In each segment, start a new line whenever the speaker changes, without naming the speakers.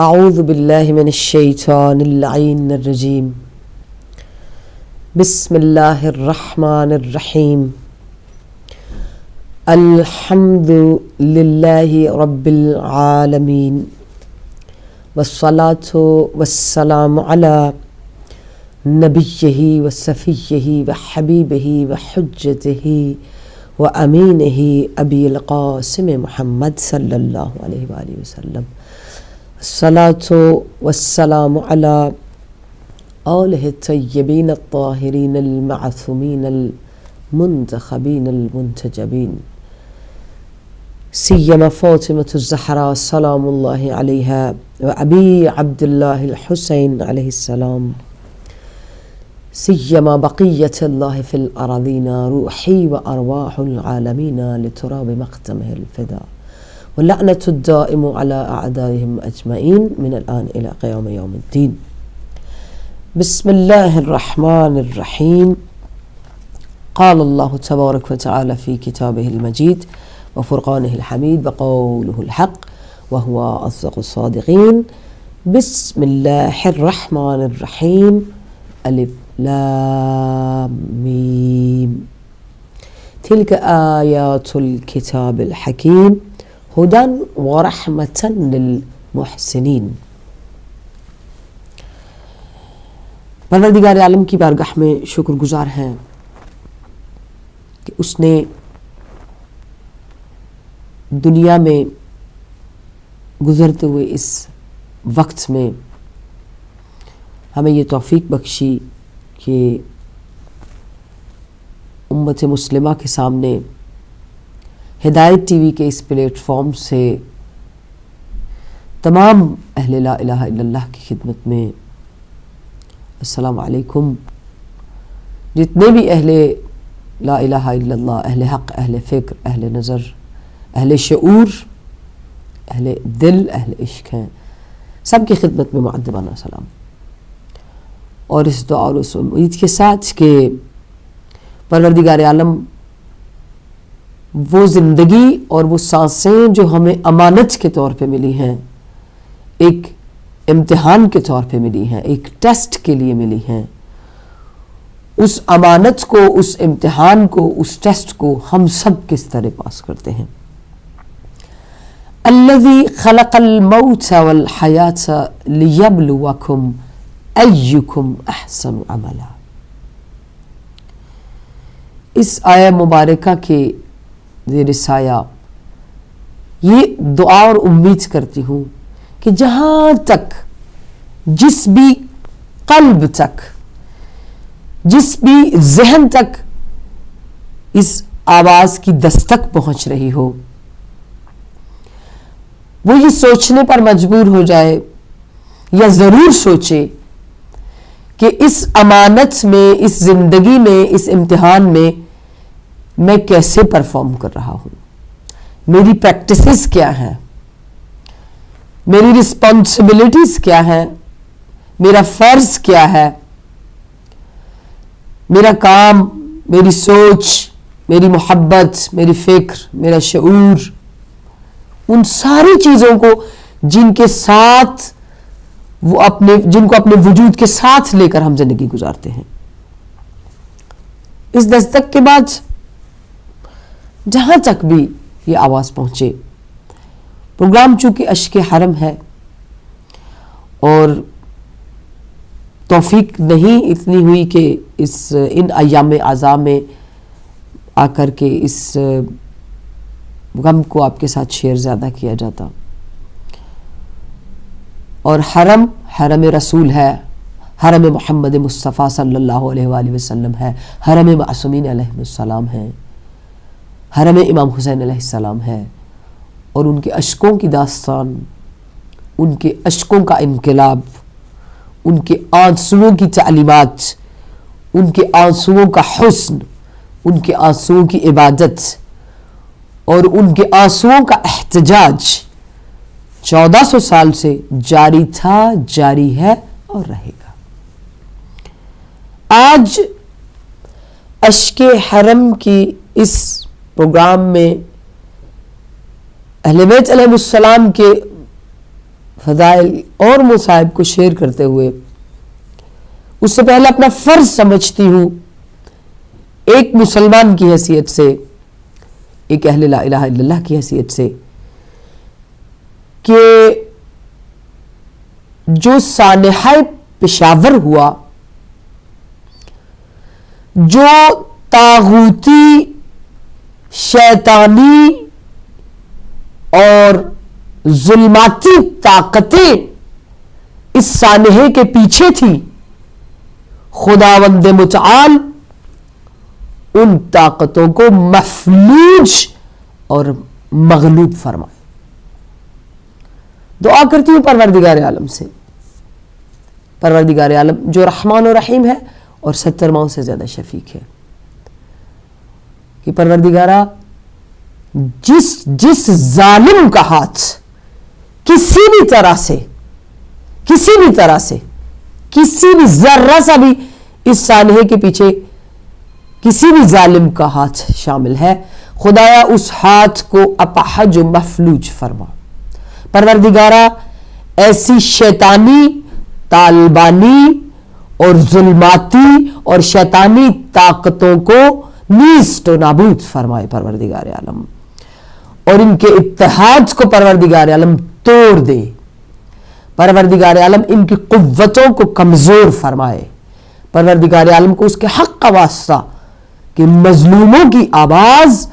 اعوذ باللہ من الشیطان اللعین الرجیم بسم اللہ الرحمن الرحیم الحمد للہ رب العالمین والصلاة والسلام علی نبیہ وصفیہ وحبیبہ وحجتہ وامینہ ابی القاسم محمد صلی اللہ علیہ وآلہ وسلم الصلاة والسلام علی آلہ الطیبین الطاہرین المعصومین المنتخبین المنتجبین سیما فاطمة الزہراء سلام اللہ علیہا و ابی عبداللہ الحسین علیہ السلام سیما بقیت اللہ فی الارضین روحی و ارواح العالمین لتراب مقدمہ الفدا واللعنة الدائم على أعدائهم أجمعين من الآن إلى قيام يوم الدين بسم الله الرحمن الرحيم قال الله تبارك وتعالى في كتابه المجيد وفرقانه الحميد وقوله الحق وهو أصدق الصادقين بسم الله الرحمن الرحيم ألف لام ميم تلك آيات الكتاب الحكيم ہدن ورحمتن للمحسنین۔ پروردگار عالم کی بارگاہ میں شکر گزار ہیں کہ اس نے دنیا میں گزرتے ہوئے اس وقت میں ہمیں یہ توفیق بخشی کہ امت مسلمہ کے سامنے ہدایت ٹی وی کے اس پلیٹ فارم سے تمام اہل لا الہ الا اللہ کی خدمت میں السلام علیکم، جتنے بھی اہل لا الہ الا اللہ، اہل حق، اہل فکر، اہل نظر، اہل شعور، اہل دل، اہل عشق ہیں، سب کی خدمت میں معدبانہ سلام، اور اس دعا اور اس امید کے ساتھ کہ پروردگار عالم وہ زندگی اور وہ سانسیں جو ہمیں امانت کے طور پہ ملی ہیں، ایک امتحان کے طور پہ ملی ہیں، ایک ٹیسٹ کے لیے ملی ہیں، اس امانت کو، اس امتحان کو، اس ٹیسٹ کو ہم سب کس طرح پاس کرتے ہیں۔ الذی خلق الموت والحیاۃ لیبلوکم ایکم احسن عملا۔ اس آیہ مبارکہ کے زیر سایہ یہ دعا اور امید کرتی ہوں کہ جہاں تک، جس بھی قلب تک، جس بھی ذہن تک اس آواز کی دستک پہنچ رہی ہو، وہ یہ سوچنے پر مجبور ہو جائے یا ضرور سوچے کہ اس امانت میں، اس زندگی میں، اس امتحان میں کیسے پرفارم کر رہا ہوں، میری پریکٹسز کیا ہیں، میری رسپانسبلٹیز کیا ہیں، میرا فرض کیا ہے، میرا کام، میری سوچ، میری محبت، میری فکر، میرا شعور، ان ساری چیزوں کو جن کے ساتھ جن کو اپنے وجود کے ساتھ لے کر ہم زندگی گزارتے ہیں، اس دستک کے بعد جہاں تک بھی یہ آواز پہنچے، پروگرام چونکہ اشک حرم ہے اور توفیق نہیں اتنی ہوئی کہ ان ایام اعزاء میں آ کر کے اس غم کو آپ کے ساتھ شیئر زیادہ کیا جاتا، اور حرم رسول ہے، حرم محمد مصطفیٰ صلی اللہ علیہ وآلہ وسلم ہے، حرم معصومین علیہ السلام ہے، حرم امام حسین علیہ السلام ہے، اور ان کے اشکوں کی داستان، ان کے اشکوں کا انقلاب، ان کے آنسوؤں کی تعلیمات، ان کے آنسوؤں کا حسن، ان کے آنسوؤں کی عبادت اور ان کے آنسوؤں کا احتجاج 1400 سال سے جاری تھا، جاری ہے اور رہے گا۔ آج اشک حرم کی اس پروگرام میں اہل بیت علیہ السلام کے فضائل اور مصائب کو شیئر کرتے ہوئے اس سے پہلے اپنا فرض سمجھتی ہوں ایک مسلمان کی حیثیت سے، ایک اہل لا الہ الا اللہ کی حیثیت سے، کہ جو سانحہ پشاور ہوا، جو طاغوتی شیطانی اور ظلماتی طاقتیں اس سانحے کے پیچھے تھی، خداوند متعال ان طاقتوں کو مفلوج اور مغلوب فرمائے۔ دعا کرتی ہوں پروردگار عالم سے، پروردگار عالم جو رحمان و رحیم ہے اور 70 ماؤں سے زیادہ شفیق ہے، کہ پروردگارہ جس ظالم کا ہاتھ کسی بھی طرح سے کسی بھی ذرہ سا بھی اس سانحے کے پیچھے کسی بھی ظالم کا ہاتھ شامل ہے، خدایا اس ہاتھ کو اپاہج و مفلوج فرما۔ پروردگارہ ایسی شیطانی، طالبانی اور ظلماتی اور شیطانی طاقتوں کو نیست و نابود فرمائے پروردگار عالم، اور ان کے اتحاد کو پروردگار عالم توڑ دے، پروردگار عالم ان کی قوتوں کو کمزور فرمائے، پروردگار عالم کو اس کے حق کا واسطہ کہ مظلوموں کی آواز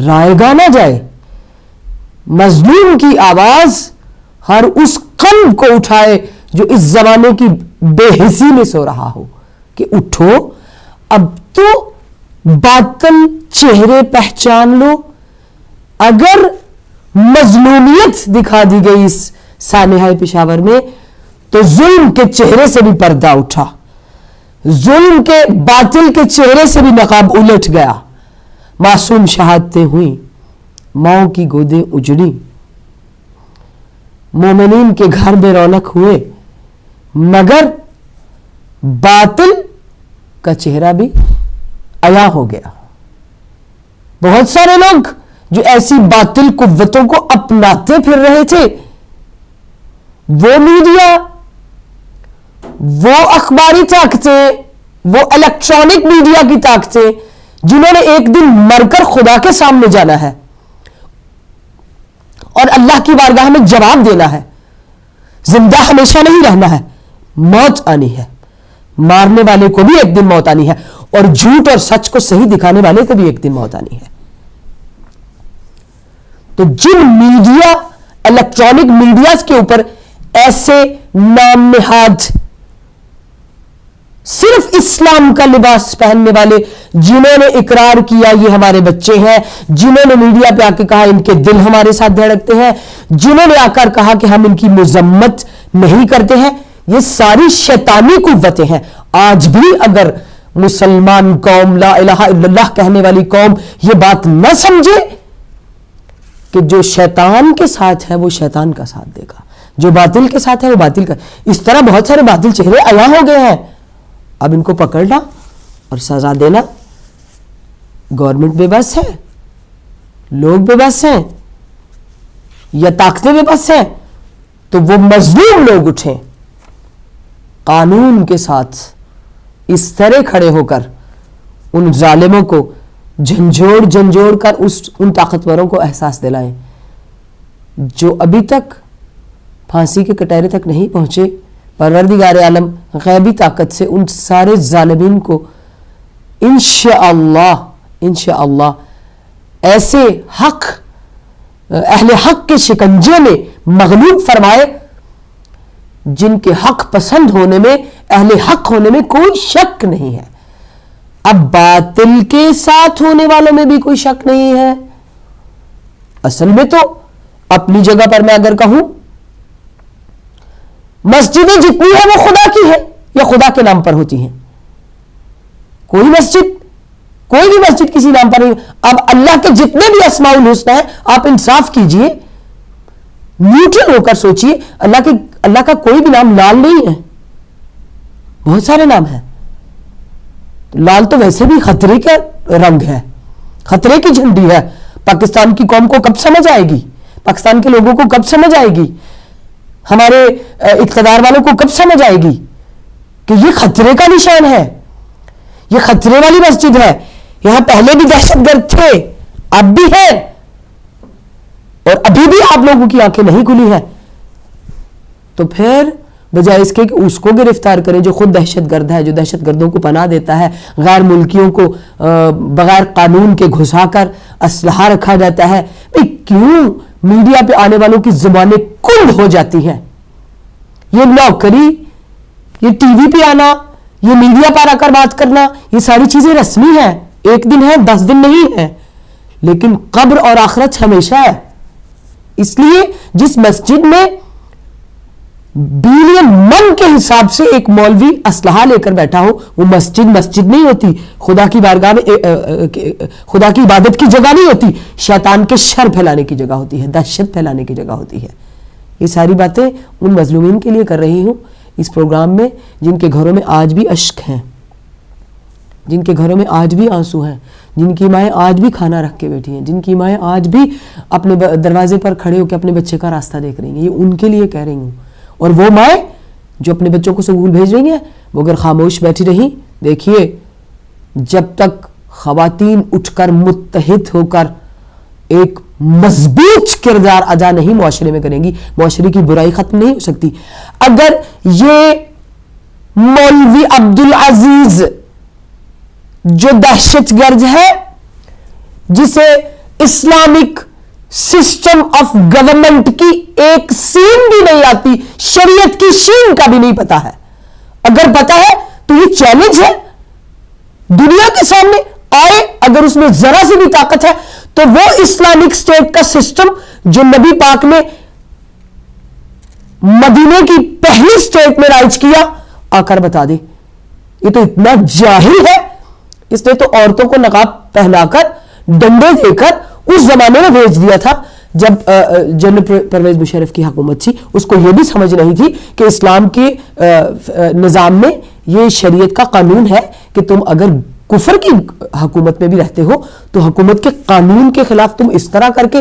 رائگاں نہ جائے، مظلوم کی آواز ہر اس قلب کو اٹھائے جو اس زمانے کی بے حسی میں سو رہا ہو، کہ اٹھو اب تو باطل چہرے پہچان لو۔ اگر مظلومیت دکھا دی گئی اس سانحہ پشاور میں تو ظلم کے چہرے سے بھی پردہ اٹھا، ظلم کے باطل کے چہرے سے بھی نقاب الٹ گیا، معصوم شہادتیں ہوئیں، ماؤں کی گودیں اجڑی، مومنین کے گھر میں رونق ہوئے، مگر باطل کا چہرہ بھی عیاں ہو گیا۔ بہت سارے لوگ جو ایسی باطل قوتوں کو اپناتے پھر رہے تھے، وہ میڈیا، وہ اخباری طاقتیں، وہ الیکٹرانک میڈیا کی طاقتیں، جنہوں نے ایک دن مر کر خدا کے سامنے جانا ہے اور اللہ کی بارگاہ میں جواب دینا ہے، زندہ ہمیشہ نہیں رہنا ہے، موت آنی ہے، مارنے والے کو بھی ایک دن موت آنی ہے، اور جھوٹ اور سچ کو صحیح دکھانے والے کو بھی ایک دن موت آنی ہے۔ تو جن میڈیا، الیکٹرانک میڈیاز کے اوپر ایسے نام نہاد صرف اسلام کا لباس پہننے والے، جنہوں نے اقرار کیا یہ ہمارے بچے ہیں، جنہوں نے میڈیا پہ آ کے کہا ان کے دل ہمارے ساتھ دھڑکتے ہیں، جنہوں نے آ کر کہا کہ ہم ان کی مذمت نہیں کرتے ہیں، یہ ساری شیطانی قوتیں ہیں۔ آج بھی اگر مسلمان قوم، لا الہ الا اللہ کہنے والی قوم یہ بات نہ سمجھے کہ جو شیطان کے ساتھ ہے وہ شیطان کا ساتھ دے گا، جو باطل کے ساتھ ہے وہ باطل کا، اس طرح بہت سارے باطل چہرے عیاں ہو گئے ہیں، اب ان کو پکڑنا اور سزا دینا، گورنمنٹ بے بس ہے، لوگ بے بس ہیں یا طاقتیں بے بس ہیں، تو وہ مظلوم لوگ اٹھیں، قانون کے ساتھ اس طرح کھڑے ہو کر ان ظالموں کو جھنجھوڑ کر ان طاقتوروں کو احساس دلائیں جو ابھی تک پھانسی کے کٹہرے تک نہیں پہنچے۔ پروردگار عالم غیبی طاقت سے ان سارے ظالمین کو انشاءاللہ ایسے اہل حق کے شکنجے میں مغلوب فرمائے جن کے حق پسند ہونے میں، اہل حق ہونے میں کوئی شک نہیں ہے۔ اب باطل کے ساتھ ہونے والوں میں بھی کوئی شک نہیں ہے۔ اصل میں تو اپنی جگہ پر میں اگر کہوں، مسجدیں جتنی ہیں وہ خدا کی ہے یا خدا کے نام پر ہوتی ہیں، کوئی بھی مسجد کسی نام پر نہیں۔ اب اللہ کے جتنے بھی اسماء الحسنی ہیں، آپ انصاف کیجئے، نیوٹرل ہو کر سوچئے، اللہ کا کوئی بھی نام لال نہیں ہے، بہت سارے نام ہیں۔ لال تو ویسے بھی خطرے کا رنگ ہے، خطرے کی جھنڈی ہے، پاکستان کی قوم کو کب سمجھ آئے گی، پاکستان کے لوگوں کو کب سمجھ آئے گی ہمارے اقتدار والوں کو کب سمجھ آئے گی کہ یہ خطرے کا نشان ہے، یہ خطرے والی مسجد ہے، یہاں پہلے بھی دہشت گرد تھے، اب بھی ہے، اور ابھی بھی آپ لوگوں کی آنکھیں نہیں کھلی ہیں؟ تو پھر بجائے اس کے کہ اس کو گرفتار کریں جو خود دہشت گرد ہے، جو دہشت گردوں کو پناہ دیتا ہے، غیر ملکیوں کو بغیر قانون کے گھسا کر اسلحہ رکھا جاتا ہے، کیوں میڈیا پہ آنے والوں کی زبانیں کند ہو جاتی ہیں؟ یہ نوکری، یہ ٹی وی پہ آنا، یہ میڈیا پر آ کر بات کرنا، یہ ساری چیزیں رسمی ہیں، ایک دن ہے 10 دن نہیں ہے، لیکن قبر اور آخرت ہمیشہ ہے۔ اس لیے جس مسجد میں بلین من کے حساب سے ایک مولوی اسلحہ لے کر بیٹھا ہو، وہ مسجد نہیں ہوتی، خدا کی بارگاہ میں خدا کی عبادت کی جگہ نہیں ہوتی، شیطان کے شر پھیلانے کی جگہ ہوتی ہے، دہشت پھیلانے کی جگہ ہوتی ہے۔ یہ ساری باتیں ان مظلومین کے لیے کر رہی ہوں اس پروگرام میں، جن کے گھروں میں آج بھی اشک ہیں، جن کے گھروں میں آج بھی آنسو ہیں، جن کی مائیں آج بھی کھانا رکھ کے بیٹھی ہیں، جن کی مائیں آج بھی اپنے دروازے پر کھڑے ہو کے اپنے بچے کا راستہ دیکھ رہی ہیں، یہ ان کے لیے کہہ رہی ہوں۔ اور وہ مائیں جو اپنے بچوں کو اسکول بھیج رہی ہیں، وہ اگر خاموش بیٹھی رہی، دیکھیے جب تک خواتین اٹھ کر متحد ہو کر ایک مضبوط کردار ادا نہیں معاشرے میں کریں گی، معاشرے کی برائی ختم نہیں ہو سکتی۔ اگر یہ مولوی عبدالعزیز جو دہشت گرد ہے، جسے اسلامک سسٹم آف گورنمنٹ کی ایک سین بھی نہیں آتی، شریعت کی شین کا بھی نہیں پتا ہے، اگر پتا ہے تو یہ چیلنج ہے دنیا کے سامنے آئے، اگر اس میں ذرا سی بھی طاقت ہے تو وہ اسلامک اسٹیٹ کا سسٹم جو نبی پاک نے مدینے کی پہلی اسٹیٹ میں رائج کیا، آ کر بتا دے۔ یہ تو اتنا جاہل ہے، اس نے تو عورتوں کو نقاب پہنا کر ڈنڈے دے کر اس زمانے میں بھیج دیا تھا جب جنرل پرویز مشرف کی حکومت تھی، اس کو یہ بھی سمجھ نہیں تھی کہ اسلام کے نظام میں یہ شریعت کا قانون ہے کہ تم اگر کفر کی حکومت میں بھی رہتے ہو تو حکومت کے قانون کے خلاف تم اس طرح کر کے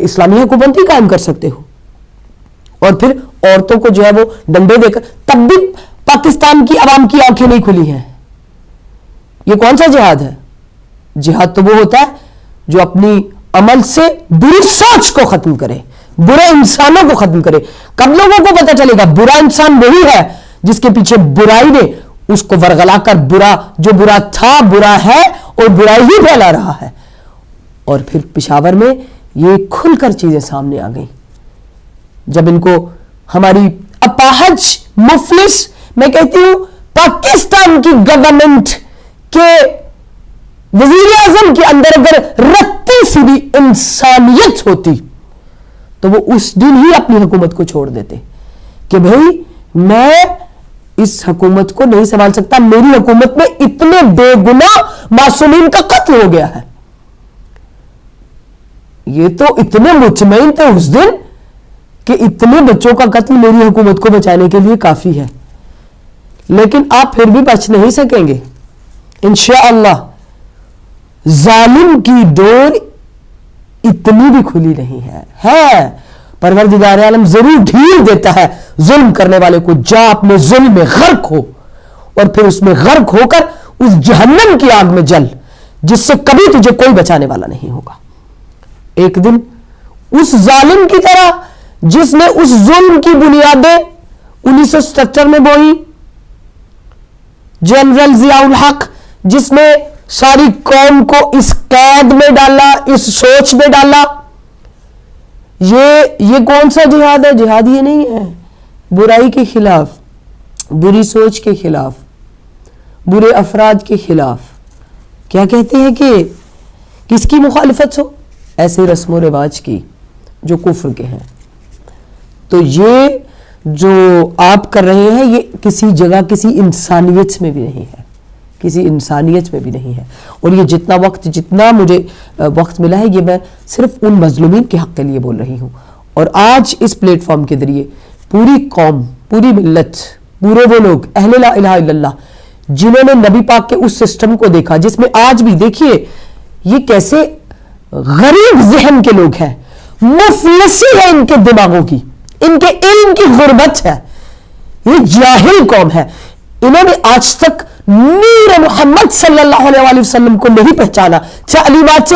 اسلامی حکومت ہی قائم کر سکتے ہو، اور پھر عورتوں کو جو ہے وہ ڈنڈے دے کر، تب بھی پاکستان کی عوام کی آنکھیں نہیں کھلی ہیں۔ یہ کون سا جہاد ہے؟ جہاد تو وہ ہوتا ہے جو اپنی عمل سے بری سوچ کو ختم کرے، برے انسانوں کو ختم کرے۔ کب لوگوں کو پتہ چلے گا برا انسان وہی ہے جس کے پیچھے برائی نے اس کو ورغلا کر برا جو برا تھا برا ہے اور برائی ہی پھیلا رہا ہے۔ اور پھر پشاور میں یہ کھل کر چیزیں سامنے آ گئیں جب ان کو ہماری اپاہج مفلس، میں کہتی ہوں پاکستان کی گورنمنٹ کے وزیر اعظم کے اندر اگر رتی سی بھی انسانیت ہوتی تو وہ اس دن ہی اپنی حکومت کو چھوڑ دیتے کہ بھئی میں اس حکومت کو نہیں سنبھال سکتا، میری حکومت میں اتنے بے گناہ معصومین کا قتل ہو گیا ہے۔ یہ تو اتنے مطمئن تھے اس دن کہ اتنے بچوں کا قتل میری حکومت کو بچانے کے لیے کافی ہے، لیکن آپ پھر بھی بچ نہیں سکیں گے انشاءاللہ۔ ظالم کی ڈور اتنی بھی کھلی نہیں ہے، پروردگار عالم ضرور ڈھیل دیتا ہے ظلم کرنے والے کو، جا اپنے ظلم میں غرق ہو اور پھر اس میں غرق ہو کر اس جہنم کی آگ میں جل جس سے کبھی تجھے کوئی بچانے والا نہیں ہوگا۔ ایک دن اس ظالم کی طرح جس نے اس ظلم کی بنیادیں 1977 میں بوئی، جنرل ضیاء الحق جس نے ساری قوم کو اس قید میں ڈالا، اس سوچ میں ڈالا، یہ کون سا جہاد ہے؟ جہاد یہ نہیں ہے، برائی کے خلاف، بری سوچ کے خلاف، برے افراد کے خلاف۔ کیا کہتے ہیں کہ کس کی مخالفت ہو؟ ایسے رسم و رواج کی جو کفر کے ہیں۔ تو یہ جو آپ کر رہے ہیں یہ کسی جگہ کسی انسانیت میں بھی نہیں ہے، کسی انسانیت میں بھی نہیں ہے۔ اور یہ جتنا مجھے وقت ملا ہے یہ میں صرف ان مظلومین کے حق کے لیے بول رہی ہوں، اور آج اس پلیٹ فارم کے ذریعے پوری قوم، پوری ملت، پورے وہ لوگ اہل لا الہ الا اللہ جنہوں نے نبی پاک کے اس سسٹم کو دیکھا جس میں آج بھی دیکھیے یہ کیسے غریب ذہن کے لوگ ہیں، مفلسی ہے ان کے دماغوں کی، ان کے علم کی غربت ہے، یہ جاہل قوم ہے، انہوں نے آج تک نور محمد صلی اللہ علیہ وسلم کو نہیں پہچانا، تعلیمات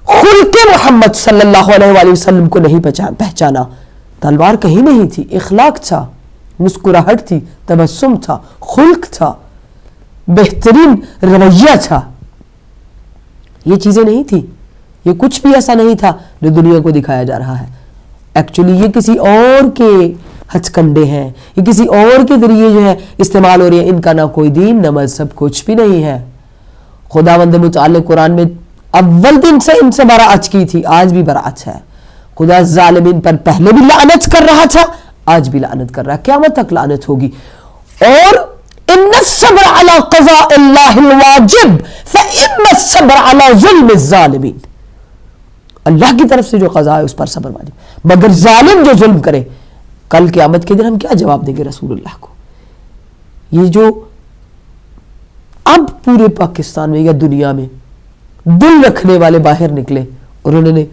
خلق محمد صلی اللہ علیہ وسلم کو نہیں پہچانا۔ تلوار کہیں نہیں تھی، اخلاق تھا، مسکراہٹ تھی، تبسم تھا، خلق تھا، بہترین رویہ تھا، یہ چیزیں نہیں تھی، یہ کچھ بھی ایسا نہیں تھا جو دنیا کو دکھایا جا رہا ہے۔ ایکچولی یہ کسی اور کے ہتھ کنڈے ہیں، یہ کسی اور کے ذریعے جو ہے استعمال ہو رہی ہے، ان کا نہ کوئی دین نہ مذہب، کچھ بھی نہیں ہے۔ خداوند متعال قرآن میں اول دن سے ان سے براعت کی تھی، آج بھی براعت ہے۔ خدا ظالمین پر پہلے بھی لعنت کر رہا تھا، آج بھی لعنت کر رہا ہے، قیامت تک لعنت ہوگی۔ اور ان الصبر علی قضاء اللہ الواجب فان الصبر علی ظلم الظالمین، اللہ کی طرف سے جو قضا ہے اس پر صبر واجب، مگر ظالم جو ظلم کرے، کل قیامت کے دن ہم کیا جواب دیں گے رسول اللہ کو؟ یہ جو اب پورے پاکستان میں یا دنیا میں دل رکھنے والے باہر نکلے اور انہوں نے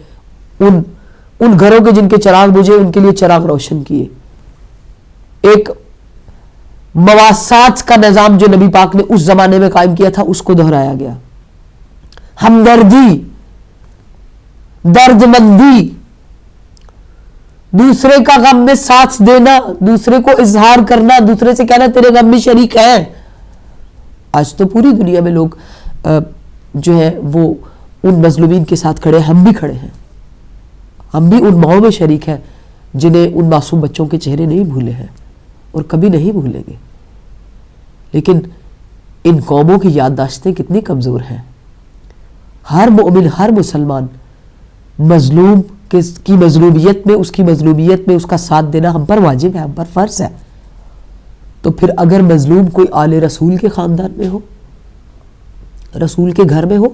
ان گھروں کے جن کے چراغ بجھے ان کے لیے چراغ روشن کیے، ایک مواسات کا نظام جو نبی پاک نے اس زمانے میں قائم کیا تھا اس کو دہرایا گیا، ہمدردی، درد مندی، دوسرے کا غم میں ساتھ دینا، دوسرے کو اظہار کرنا، دوسرے سے کہنا تیرے غم میں شریک ہے۔ آج تو پوری دنیا میں لوگ جو ہے وہ ان مظلومین کے ساتھ کھڑے ہیں، ہم بھی کھڑے ہیں، ہم بھی ان ماؤں میں شریک ہیں جنہیں ان معصوم بچوں کے چہرے نہیں بھولے ہیں اور کبھی نہیں بھولیں گے۔ لیکن ان قوموں کی یادداشتیں کتنی کمزور ہیں۔ ہر مومن، ہر مسلمان مظلوم کی مظلومیت میں، اس کی مظلومیت میں اس کا ساتھ دینا ہم پر واجب ہے، ہم پر فرض ہے۔ تو پھر اگر مظلوم کوئی آل رسول کے خاندان میں ہو، رسول کے گھر میں ہو،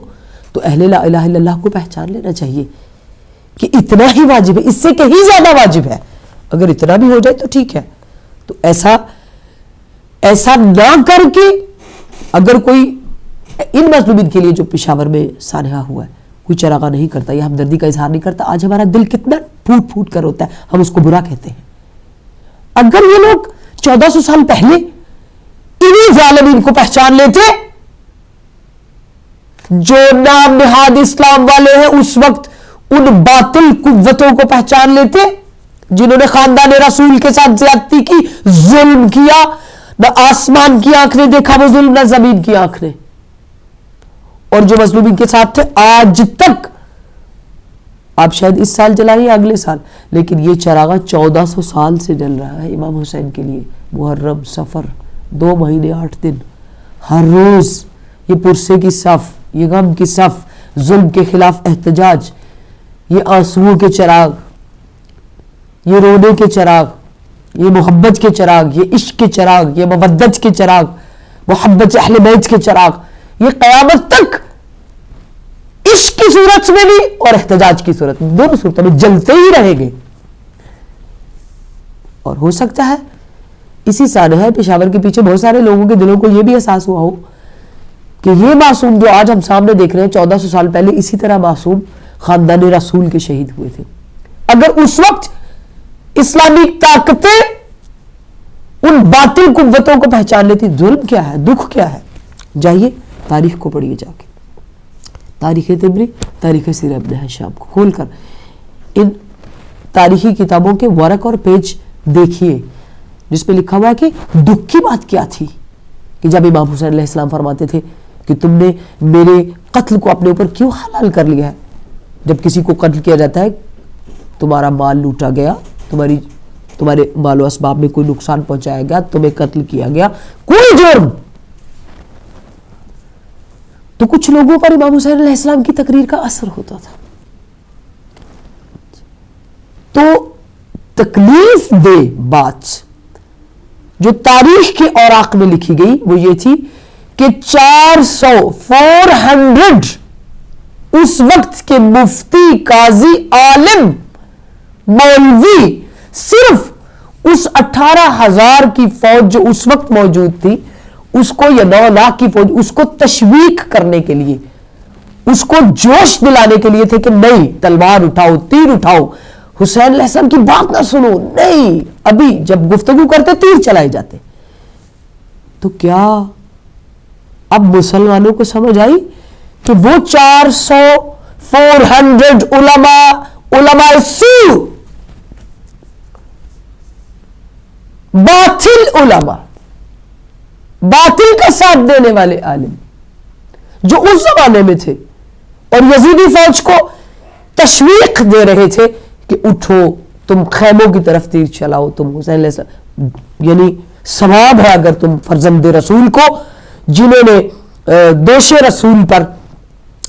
تو اہل لا الہ الا اللہ کو پہچان لینا چاہیے کہ اتنا ہی واجب ہے، اس سے کہیں زیادہ واجب ہے۔ اگر اتنا بھی ہو جائے تو ٹھیک ہے۔ تو ایسا نہ کر کے اگر کوئی ان مظلومین کے لیے جو پشاور میں سانحہ ہوا ہے کوئی چراغاں نہیں کرتا یا ہمدردی کا اظہار نہیں کرتا، آج ہمارا دل کتنا پھوٹ پھوٹ کر ہوتا ہے، ہم اس کو برا کہتے ہیں۔ اگر یہ لوگ 1400 سال پہلے انہی ظالمین کو پہچان لیتے جو نام نہاد اسلام والے ہیں، اس وقت ان باطل قوتوں کو پہچان لیتے جنہوں نے خاندان رسول کے ساتھ زیادتی کی، ظلم کیا، نہ آسمان کی آنکھ نے دیکھا وہ ظلم، نہ زمین کی آنکھ نے، اور جو مظلومین کے ساتھ تھے آج تک، آپ شاید اس سال جلائیں یا اگلے سال، لیکن یہ چراغا 1400 سال سے جل رہا ہے امام حسین کے لیے۔ محرم، سفر، 2 مہینے 8 دن، ہر روز یہ پرسے کی صف، یہ غم کی صف، ظلم کے خلاف احتجاج، یہ آنسوؤں کے چراغ، یہ رونے کے چراغ، یہ محبت کے چراغ، یہ عشق کے چراغ، یہ مودت کے چراغ، محبت اہل بیت کے چراغ، یہ قیامت تک عشق کی صورت میں بھی اور احتجاج کی صورت میں، دونوں صورتوں میں جلتے ہی رہیں گے۔ اور ہو سکتا ہے اسی سانحہ پشاور کے پیچھے بہت سارے لوگوں کے دلوں کو یہ بھی احساس ہوا ہو کہ یہ معصوم جو آج ہم سامنے دیکھ رہے ہیں 1400 سال پہلے اسی طرح معصوم خاندان رسول کے شہید ہوئے تھے۔ اگر اس وقت اسلامی طاقتیں ان باطل قوتوں کو پہچان لیتی، ظلم کیا ہے، دکھ کیا ہے، جائیے تاریخ کو پڑھیے، جا کے تاریخ تبری، تاریخ سیر ابن ہشام کو کھول کر ان تاریخی کتابوں کے ورق اور پیج دیکھیے جس پہ لکھا ہوا کہ دکھ کی بات کیا تھی کہ جب امام حسین علیہ السلام فرماتے تھے کہ تم نے میرے قتل کو اپنے اوپر کیوں حلال کر لیا ہے۔ جب کسی کو قتل کیا جاتا ہے، تمہارا مال لوٹا گیا، تمہارے مال و اسباب میں کوئی نقصان پہنچایا گیا، تمہیں قتل کیا گیا، کوئی جرم، تو کچھ لوگوں پر امام حسین علیہ السلام کی تقریر کا اثر ہوتا تھا۔ تو تکلیف دہ بات جو تاریخ کے اوراق میں لکھی گئی وہ یہ تھی کہ 400 اس وقت کے مفتی، قاضی، عالم، مولوی صرف اس 18,000 کی فوج جو اس وقت موجود تھی اس کو، یا 9 لاکھ کی فوج، اس کو تشویق کرنے کے لیے، اس کو جوش دلانے کے لیے تھے کہ نہیں، تلوار اٹھاؤ، تیر اٹھاؤ، حسین علیہ السلام کی بات نہ سنو، نہیں، ابھی جب گفتگو کرتے تیر چلائے جاتے. تو کیا اب مسلمانوں کو سمجھ آئی کہ وہ 400 علماء سو، باطل علماء، باطل کا ساتھ دینے والے عالم جو اس زمانے میں تھے اور یزیدی فوج کو تشویق دے رہے تھے کہ اٹھو تم خیموں کی طرف تیر چلاؤ، تم حسین علیہ السلام، یعنی ثواب ہے اگر تم فرزند رسول کو جنہوں نے دوش رسول پر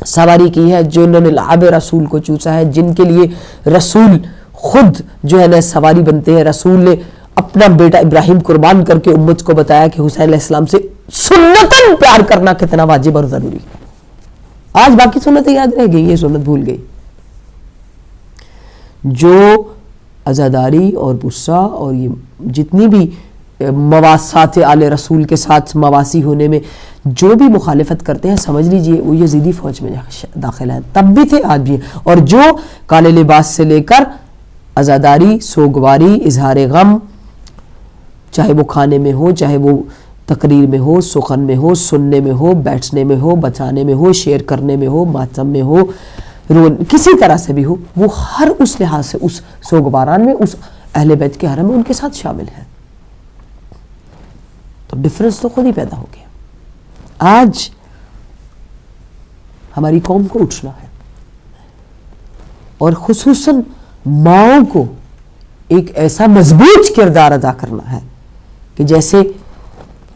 سواری کی ہے، جنہوں نے لعاب رسول کو چوسا ہے، جن کے لیے رسول خود جو ہے نا سواری بنتے ہیں. رسول نے اپنا بیٹا ابراہیم قربان کر کے امت کو بتایا کہ حسین علیہ السلام سے سنتاً پیار کرنا کتنا واجب اور ضروری ہے. آج باقی سنتیں یاد رہ گئی، یہ سنت بھول گئی. جو عزاداری اور غصہ اور یہ جتنی بھی مواسات آل رسول کے ساتھ مواسی ہونے میں جو بھی مخالفت کرتے ہیں، سمجھ لیجئے وہ یزیدی فوج میں داخل ہیں، تب بھی تھے آج بھی. اور جو کالے لباس سے لے کر عزاداری، سوگواری، اظہار غم، چاہے وہ کھانے میں ہو، چاہے وہ تقریر میں ہو، سخن میں ہو، سننے میں ہو، بیٹھنے میں ہو، بچانے میں ہو، شیئر کرنے میں ہو، ماتم میں ہو، کسی طرح سے بھی ہو، وہ ہر اس لحاظ سے اس سوگواران میں اس اہل بیت کے حرم میں ان کے ساتھ شامل ہے. تو ڈفرنس تو خود ہی پیدا ہو گیا. آج ہماری قوم کو اٹھنا ہے اور خصوصاً ماؤں کو ایک ایسا مضبوط کردار ادا کرنا ہے کہ جیسے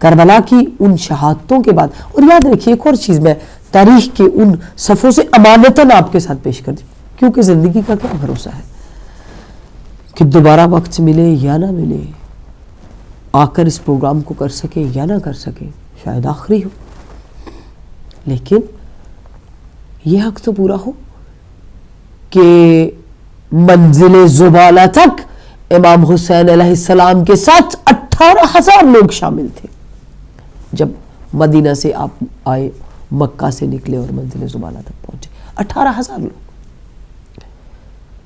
کربلا کی ان شہادتوں کے بعد. اور یاد رکھیے ایک اور چیز میں تاریخ کے ان صفوں سے امانتاً آپ کے ساتھ پیش کر دوں، کیونکہ زندگی کا کیا بھروسہ ہے کہ دوبارہ وقت ملے یا نہ ملے، آ کر اس پروگرام کو کر سکے یا نہ کر سکے، شاید آخری ہو، لیکن یہ حق تو پورا ہو کہ منزل زبالہ تک امام حسین علیہ السلام کے ساتھ 18,000 لوگ شامل تھے. جب مدینہ سے آپ آئے، مکہ سے نکلے اور منزل زبالہ تک پہنچے، 18,000 لوگ.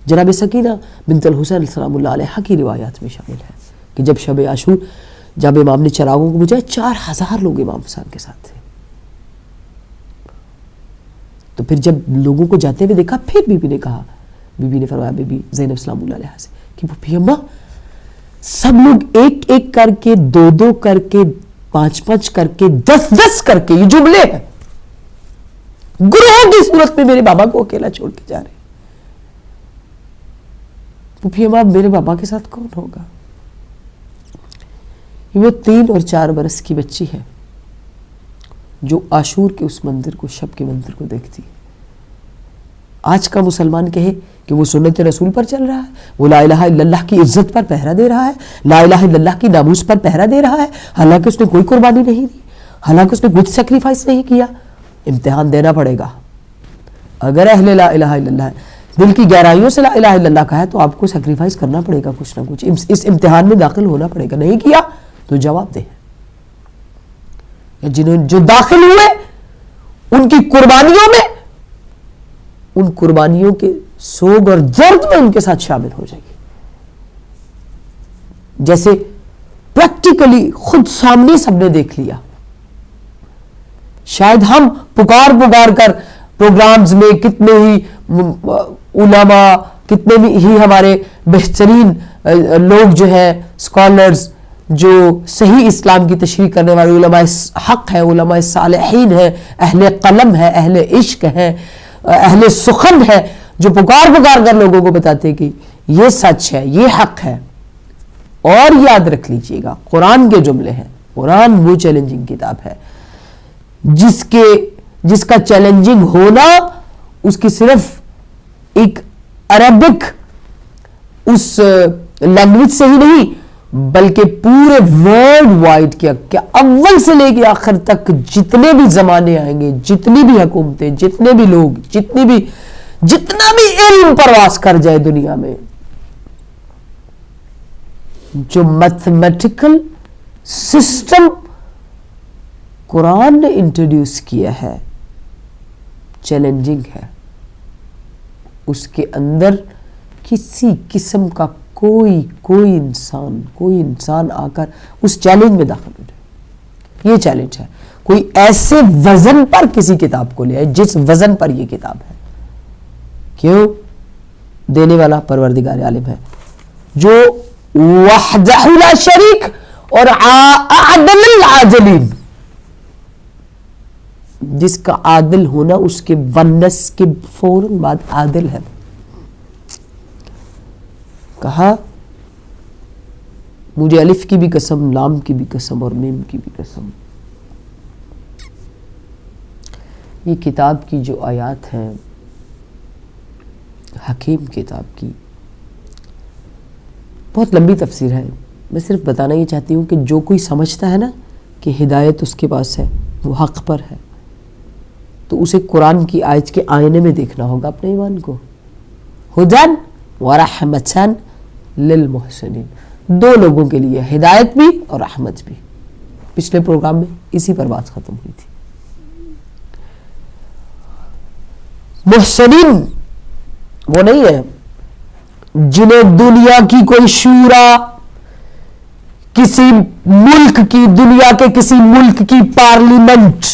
جناب سکینہ بنت الحسین سلام اللہ علیہ کی روایات میں شامل ہے کہ جب شب عاشور جب امام نے چراغوں کو بجھایا 4,000 لوگ امام حسین کے ساتھ تھے. تو پھر جب لوگوں کو جاتے ہوئے دیکھا، پھر بی بی نے کہا، بی بی نے فرمایا، بی بی زینب سلام اللہ علیہ سے، کہ پھپھی اماں سب لوگ ایک ایک کر کے، 2 کر کے، 5 کر کے، 10 کر کے، یہ جملے ہیں، گروہوں کی صورت میں میرے بابا کو اکیلا چھوڑ کے جا رہے. پھپھی اماں میرے بابا کے ساتھ کون ہوگا؟ وہ 3 اور 4 برس کی بچی ہے جو عاشور کے اس منظر کو، شب کے منظر کو دیکھتی. آج کا مسلمان کہے کہ وہ سنت رسول پر چل رہا ہے، وہ لا الہ الا اللہ کی عزت پر پہرا دے رہا ہے، لا الہ الا اللہ کی ناموس پر پہرا دے رہا ہے، حالانکہ اس نے کوئی قربانی نہیں دی، حالانکہ اس نے کچھ سیکریفائس نہیں کیا. امتحان دینا پڑے گا. اگر اہل لا الہ الا اللہ دل کی گہرائیوں سے لا الہ الا اللہ کا ہے تو آپ کو سیکریفائس کرنا پڑے گا، کچھ نہ کچھ اس امتحان میں داخل ہونا پڑے گا. نہیں کیا تو جواب دے. جو داخل ہوئے ان کی قربانیوں میں، ان قربانیوں کے سوگ اور درد میں ان کے ساتھ شامل ہو جائے گی. جیسے پریکٹیکلی خود سامنے سب نے دیکھ لیا. شاید ہم پکار کر پروگرامز میں کتنے ہی علماء، کتنے ہی ہمارے بہترین لوگ جو ہیں اسکالرز، جو صحیح اسلام کی تشریح کرنے والے علماء حق ہیں، علماء صالحین ہیں، اہل قلم ہیں، اہل عشق ہیں، اہل سخن ہے، جو پکار کر لوگوں کو بتاتے کہ یہ سچ ہے، یہ حق ہے. اور یاد رکھ لیجئے گا قرآن کے جملے ہیں. قرآن وہ چیلنجنگ کتاب ہے جس کا چیلنجنگ ہونا اس کی صرف ایک عربک اس لینگویج سے ہی نہیں بلکہ پورے ورلڈ وائڈ کے اول سے لے کے آخر تک جتنے بھی زمانے آئیں گے، جتنی بھی حکومتیں، جتنے بھی لوگ، جتنا بھی علم پرواز کر جائے دنیا میں، جو میتھمیٹیکل سسٹم قرآن نے انٹروڈیوس کیا ہے، چیلنجنگ ہے. اس کے اندر کسی قسم کا کوئی انسان آ کر اس چیلنج میں داخل ہو جائے. یہ چیلنج ہے. کوئی ایسے وزن پر کسی کتاب کو لے آئے جس وزن پر یہ کتاب ہے. کیوں؟ دینے والا پروردگار عالم ہے جو وحدہ لا شریک اور عادل العادلین، جس کا عادل ہونا اس کے ونس کے فوراً بعد عادل ہے. کہا مجھے الف کی بھی قسم، لام کی بھی قسم اور میم کی بھی قسم، یہ کتاب کی جو آیات ہیں، حکیم کتاب کی، بہت لمبی تفسیر ہے. میں صرف بتانا یہ چاہتی ہوں کہ جو کوئی سمجھتا ہے نا کہ ہدایت اس کے پاس ہے، وہ حق پر ہے، تو اسے قرآن کی آیت کے آئینے میں دیکھنا ہوگا اپنے ایمان کو. ہدن ورحمتن للمحسنین، دو لوگوں کے لیے، ہدایت بھی اور رحمت بھی. پچھلے پروگرام میں اسی پر بات ختم ہوئی تھی. محسنین وہ نہیں ہے جنہیں دنیا کی کوئی شورا، کسی ملک کی، دنیا کے کسی ملک کی پارلیمنٹ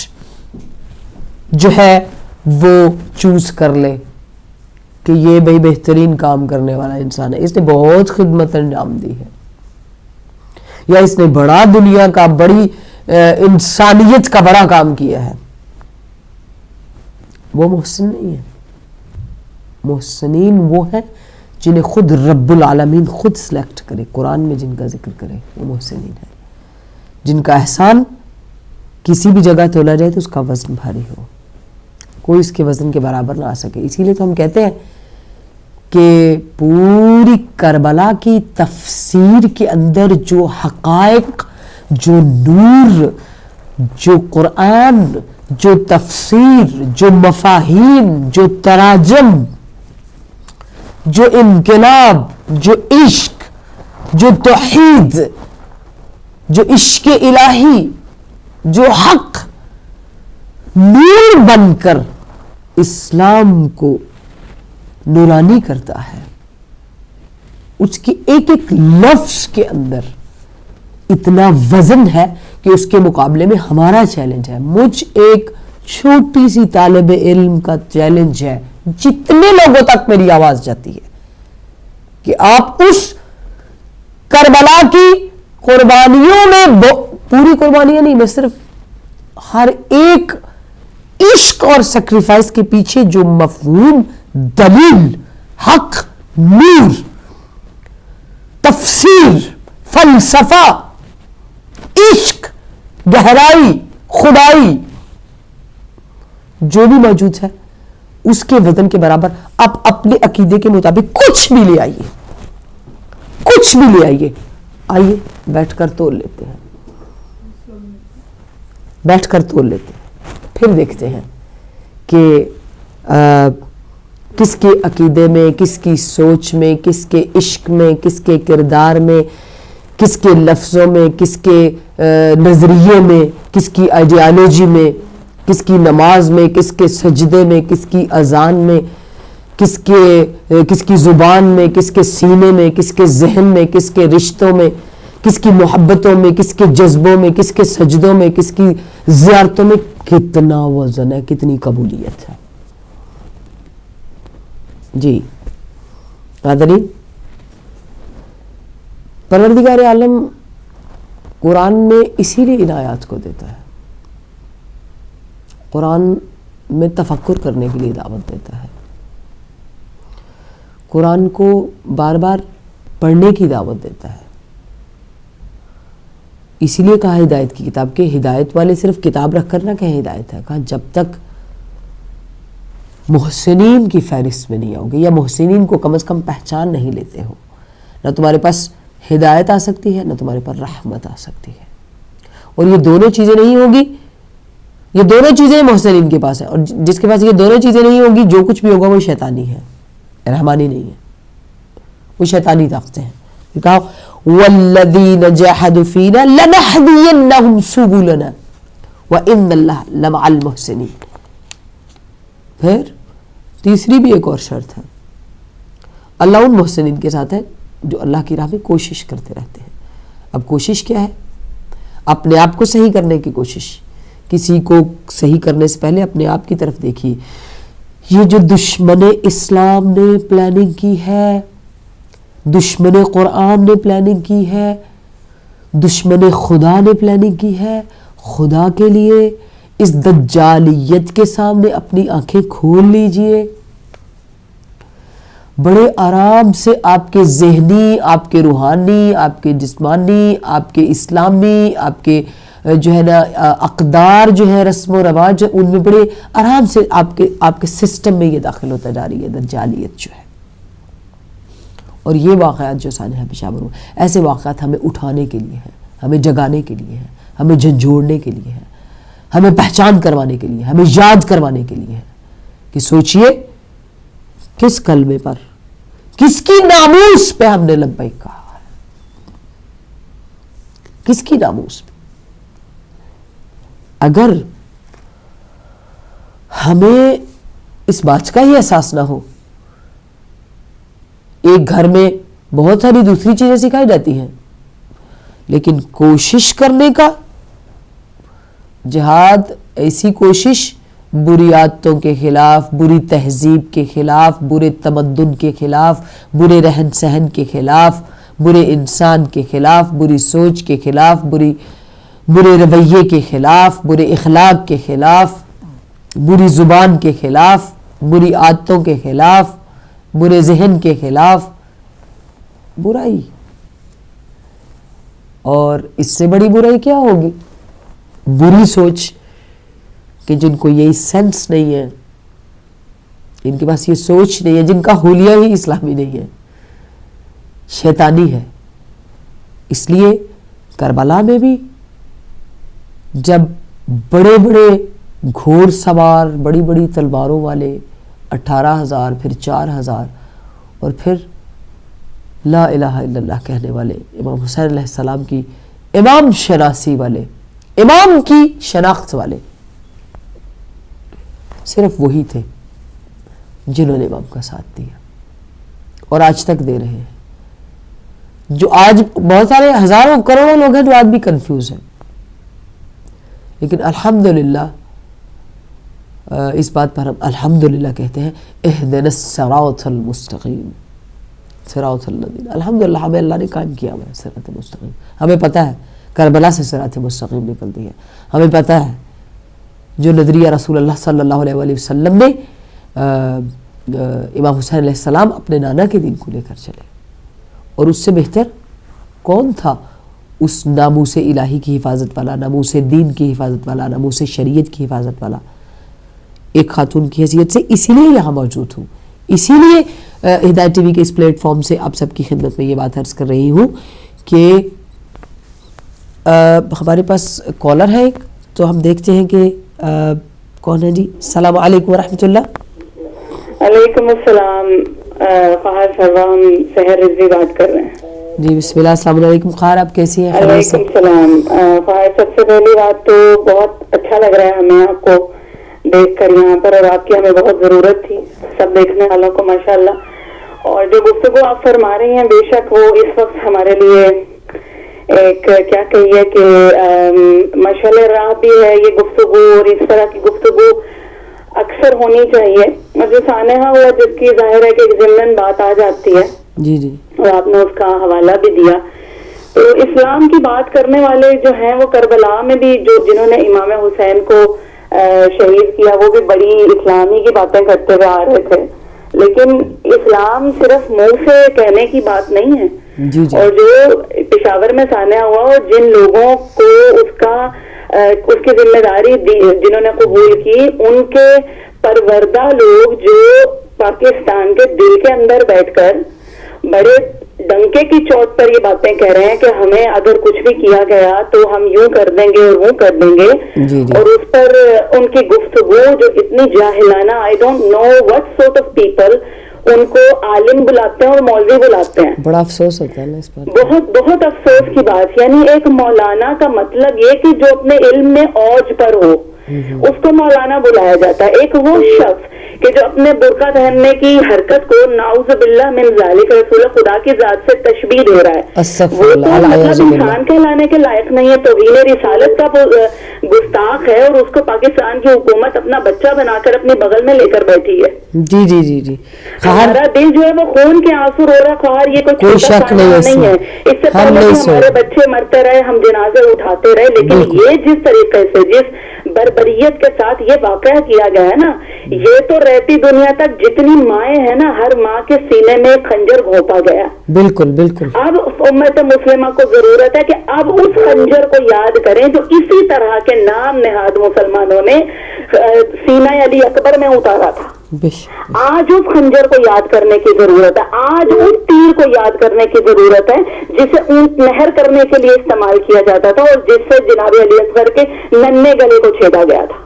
جو ہے وہ چوز کر لے کہ یہ بھئی بہترین کام کرنے والا انسان ہے، اس نے بہت خدمت انجام دی ہے، یا اس نے بڑا دنیا کا، بڑی انسانیت کا بڑا کام کیا ہے. وہ محسن نہیں ہے. محسنین وہ ہیں جنہیں خود رب العالمین خود سلیکٹ کرے، قرآن میں جن کا ذکر کرے، وہ محسنین ہے. جن کا احسان کسی بھی جگہ تولا جائے تو اس کا وزن بھاری ہو، کوئی اس کے وزن کے برابر نہ آ سکے. اسی لیے تو ہم کہتے ہیں کہ پوری کربلا کی تفسیر کے اندر جو حقائق، جو نور، جو قرآن، جو تفسیر، جو مفاہیم، جو تراجم، جو انقلاب، جو عشق، جو توحید، جو عشق الہی، جو حق نور بن کر اسلام کو نورانی کرتا ہے، اس کی ایک ایک لفظ کے اندر اتنا وزن ہے کہ اس کے مقابلے میں ہمارا چیلنج ہے، مجھ ایک چھوٹی سی طالب علم کا چیلنج ہے، جتنے لوگوں تک میری آواز جاتی ہے، کہ آپ اس کربلا کی قربانیوں میں، پوری قربانیاں نہیں، میں صرف ہر ایک عشق اور سیکریفائس کے پیچھے جو مفہوم، دلیل، حق، نور، تفسیر، فلسفہ، عشق، گہرائی، خدائی جو بھی موجود ہے، اس کے وزن کے برابر آپ اپنے عقیدے کے مطابق کچھ بھی لے آئیے، کچھ بھی لے آئیے. آئیے بیٹھ کر تول لیتے ہیں، بیٹھ کر تول لیتے ہیں، پھر دیکھتے ہیں کہ کس کے عقیدے میں، کس کی سوچ میں، کس کے عشق میں، کس کے کردار میں، کس کے لفظوں میں، کس کے نظریے میں، کس کی آئیڈیالوجی میں، کس کی نماز میں، کس کے سجدے میں، کس کی اذان میں، کس کی زبان میں، کس کے سینے میں، کس کے ذہن میں، کس کے رشتوں میں، کس کی محبتوں میں، کس کے جذبوں میں، کس کے سجدوں میں، کس کی زیارتوں میں کتنا وزن ہے، کتنی قبولیت ہے. جی ناظرین، پروردگار عالم قرآن میں اسی لیے ان آیات کو دیتا ہے، قرآن میں تفکر کرنے کے لیے دعوت دیتا ہے، قرآن کو بار بار پڑھنے کی دعوت دیتا ہے. اسی لیے کہا ہدایت کی کتاب، کہ ہدایت والے صرف کتاب رکھ کر نہ کہیں ہدایت ہے، کہا جب تک محسنین کی فہرست میں نہیں آؤ گے، یا محسنین کو کم از کم پہچان نہیں لیتے ہو، نہ تمہارے پاس ہدایت آ سکتی ہے، نہ تمہارے پر رحمت آ سکتی ہے. اور یہ دونوں چیزیں نہیں ہوگی، یہ دونوں چیزیں محسنین کے پاس ہیں، اور جس کے پاس یہ دونوں چیزیں نہیں ہوگی، جو کچھ بھی ہوگا وہ شیطانی ہے، رحمانی نہیں ہے، وہ شیطانی طاقتیں ہیں. کہا وَالَّذِينَ جَاهَدُوا فِينَا لَنَهْدِيَنَّهُمْ سُبُلَنَا وَإِنَّ اللَّهَ لَمَعَ الْمُحْسِنِينَ. پھر تیسری بھی ایک اور شرط ہے، اللہ ان محسنین کے ساتھ ہے جو اللہ کی راہ میں کوشش کرتے رہتے ہیں. اب کوشش کیا ہے؟ اپنے آپ کو صحیح کرنے کی کوشش. کسی کو صحیح کرنے سے پہلے اپنے آپ کی طرف دیکھیے. یہ جو دشمن اسلام نے پلاننگ کی ہے, دشمن قرآن نے پلاننگ کی ہے, دشمن خدا نے پلاننگ کی ہے, خدا کے لیے اس دجالیت کے سامنے اپنی آنکھیں کھول لیجئے. بڑے آرام سے آپ کے ذہنی, آپ کے روحانی, آپ کے جسمانی, آپ کے اسلامی, آپ کے جو ہے نا اقدار جو ہے, رسم و رواج, ان میں بڑے آرام سے آپ کے سسٹم میں یہ داخل ہوتا جا رہی ہے دجالیت جو ہے. اور یہ واقعات جو سانحہ پشاور ہوئے, ایسے واقعات ہمیں اٹھانے کے لیے ہیں, ہمیں جگانے کے لیے ہیں, ہمیں جھنجھوڑنے کے لیے ہیں, ہمیں پہچان کروانے کے لیے, ہمیں یاد کروانے کے لیے ہے کہ سوچئے کس کلمے پر, کس کی ناموس پہ ہم نے لبیک کہا ہے, کس کی ناموس پہ. اگر ہمیں اس بات کا ہی احساس نہ ہو, ایک گھر میں بہت ساری دوسری چیزیں سکھائی جاتی ہیں, لیکن کوشش کرنے کا جہاد, ایسی کوشش بری عادتوں کے خلاف, بری تہذیب کے خلاف, برے تمدن کے خلاف, برے رہن سہن کے خلاف, برے انسان کے خلاف, بری سوچ کے خلاف, برے رویے کے خلاف, برے اخلاق کے خلاف, بری زبان کے خلاف, بری عادتوں کے خلاف, برے ذہن کے خلاف برائی. اور اس سے بڑی برائی کیا ہوگی؟ بری سوچ, کہ جن کو یہی سینس نہیں ہے, ان کے پاس یہ سوچ نہیں ہے, جن کا حلیہ ہی اسلامی نہیں ہے, شیطانی ہے. اس لیے کربلا میں بھی جب بڑے بڑے گھوڑ سوار, بڑی بڑی تلواروں والے 18,000 پھر 4,000 اور پھر لا الہ الا اللہ کہنے والے امام حسین علیہ السلام کی امام شناسی والے, امام کی شناخت والے, صرف وہی تھے جنہوں نے امام کا ساتھ دیا اور آج تک دے رہے ہیں. جو آج بہت سارے ہزاروں کروڑوں لوگ ہیں جو آج بھی کنفیوز ہیں, لیکن الحمدللہ اس بات پر ہم الحمدللہ کہتے ہیں, اہدنا الصراط المستقیم صراط الذین. الحمدللہ ہمیں اللہ نے قائم کیا ہوا ہے صراط مستقیم. ہمیں پتہ ہے کربلا سے صراط مستقیم نکلتی ہے, ہمیں پتہ ہے جو نظریہ رسول اللہ صلی اللہ علیہ وآلہ وسلم نے امام حسین علیہ السلام اپنے نانا کے دین کو لے کر چلے, اور اس سے بہتر کون تھا اس ناموس الہی کی حفاظت والا, ناموس دین کی حفاظت والا, ناموس شریعت کی حفاظت والا, ایک خاتون کی حیثیت سے. اسی لیے یہاں موجود ہوں, اسی لیے ہدایت ٹی وی کے اس پلیٹ فارم سے آپ سب کی خدمت میں یہ بات عرض کر رہی ہوں کہ ہمارے پاس کالر ہے ایک, تو ہم دیکھتے ہیں کہ کون ہے جی. السلام علیکم ورحمۃ اللہ.
وعلیکم السلام. فہد فضام سحر رضوی بات کر رہے ہیں.
جی بسم اللہ. السلام علیکم خیر, آپ کیسی ہیں؟
وعلیکم السلام. فہد, سب سے پہلی بات تو بہت اچھا لگ رہا ہے ہمیں آپ کو دیکھ کر یہاں پر, اور آپ کی ہمیں بہت ضرورت تھی سب دیکھنے والوں کو ماشاءاللہ. اور جو گفتگو آپ فرما رہی ہیں بے شک وہ اس وقت ہمارے لیے ایک کیا کہیے کہ مشعل راہ بھی ہے یہ گفتگو, اور اس طرح کی گفتگو اکثر ہونی چاہیے. اور جو سانحہ ہوا جس کی ظاہر ہے کہ ایک ضمن بات آ جاتی ہے,
جی جی,
اور آپ نے اس کا حوالہ بھی دیا. تو اسلام کی بات کرنے والے جو ہیں وہ کربلا میں بھی جنہوں نے امام حسین کو شہید کیا وہ بھی بڑی اسلامی کی باتیں کرتے ہوئے آ رہے تھے, لیکن اسلام صرف منہ سے کہنے کی بات نہیں ہے.
جی جی.
اور جو پشاور میں سانحہ ہوا اور جن لوگوں کو اس کی ذمہ داری دی, جنہوں نے قبول کی, ان کے پروردہ لوگ جو پاکستان کے دل کے اندر بیٹھ کر بڑے ڈنکے کی چوٹ پر یہ باتیں کہہ رہے ہیں کہ ہمیں اگر کچھ بھی کیا گیا تو ہم یوں کر دیں گے اور وہ کر دیں گے.
جی جی.
اور اس پر ان کی گفتگو جو اتنی جاہلانہ, I don't know what sort of people ان کو عالم بلاتے ہیں اور مولوی بلاتے ہیں.
بڑا افسوس ہوتا ہے اس پر,
بہت بہت افسوس کی بات. یعنی ایک مولانا کا مطلب یہ کہ جو اپنے علم میں اوج پر ہو اس کو مولانا بلایا جاتا ہے. ایک وہ شخص کہ جو اپنے برقع پہننے کی حرکت کو نعوذ باللہ من ذالک رسول خدا کی ذات سے تشبیہ دے رہا ہے، وہ تو مطلب انسان کہلانے کے لائق نہیں ہے، توہین رسالت کا گستاخ ہے، اور اس کو پاکستان کی حکومت اپنا بچہ بنا کر اپنے بغل میں لے کر بیٹھی ہے.
جی جی جی جی
ہمارا دل جو ہے وہ خون کے آنسو رو رہا خواہر، یہ کوئی شک نہیں ہے. اس سے پہلے ہمارے بچے مرتے رہے، ہم جنازے اٹھاتے رہے، لیکن یہ جس طریقے سے جس بربریت کے ساتھ یہ واقعہ کیا گیا ہے نا، یہ تو رہتی دنیا تک جتنی مائیں ہیں نا، ہر ماں کے سینے میں خنجر گھونپا گیا.
بالکل بالکل.
اب امت مسلمہ کو ضرورت ہے کہ اب اس خنجر کو یاد کریں جو اسی طرح کے نام نہاد مسلمانوں نے سینہ علی اکبر میں اتارا تھا. آج اس خنجر کو یاد کرنے کی ضرورت ہے، آج اس تیر کو یاد کرنے کی ضرورت ہے جسے اونٹ نہر کرنے کے لیے استعمال کیا جاتا تھا اور جس سے جناب علی اصغر کے ننھے گلے کو چھیدا گیا تھا.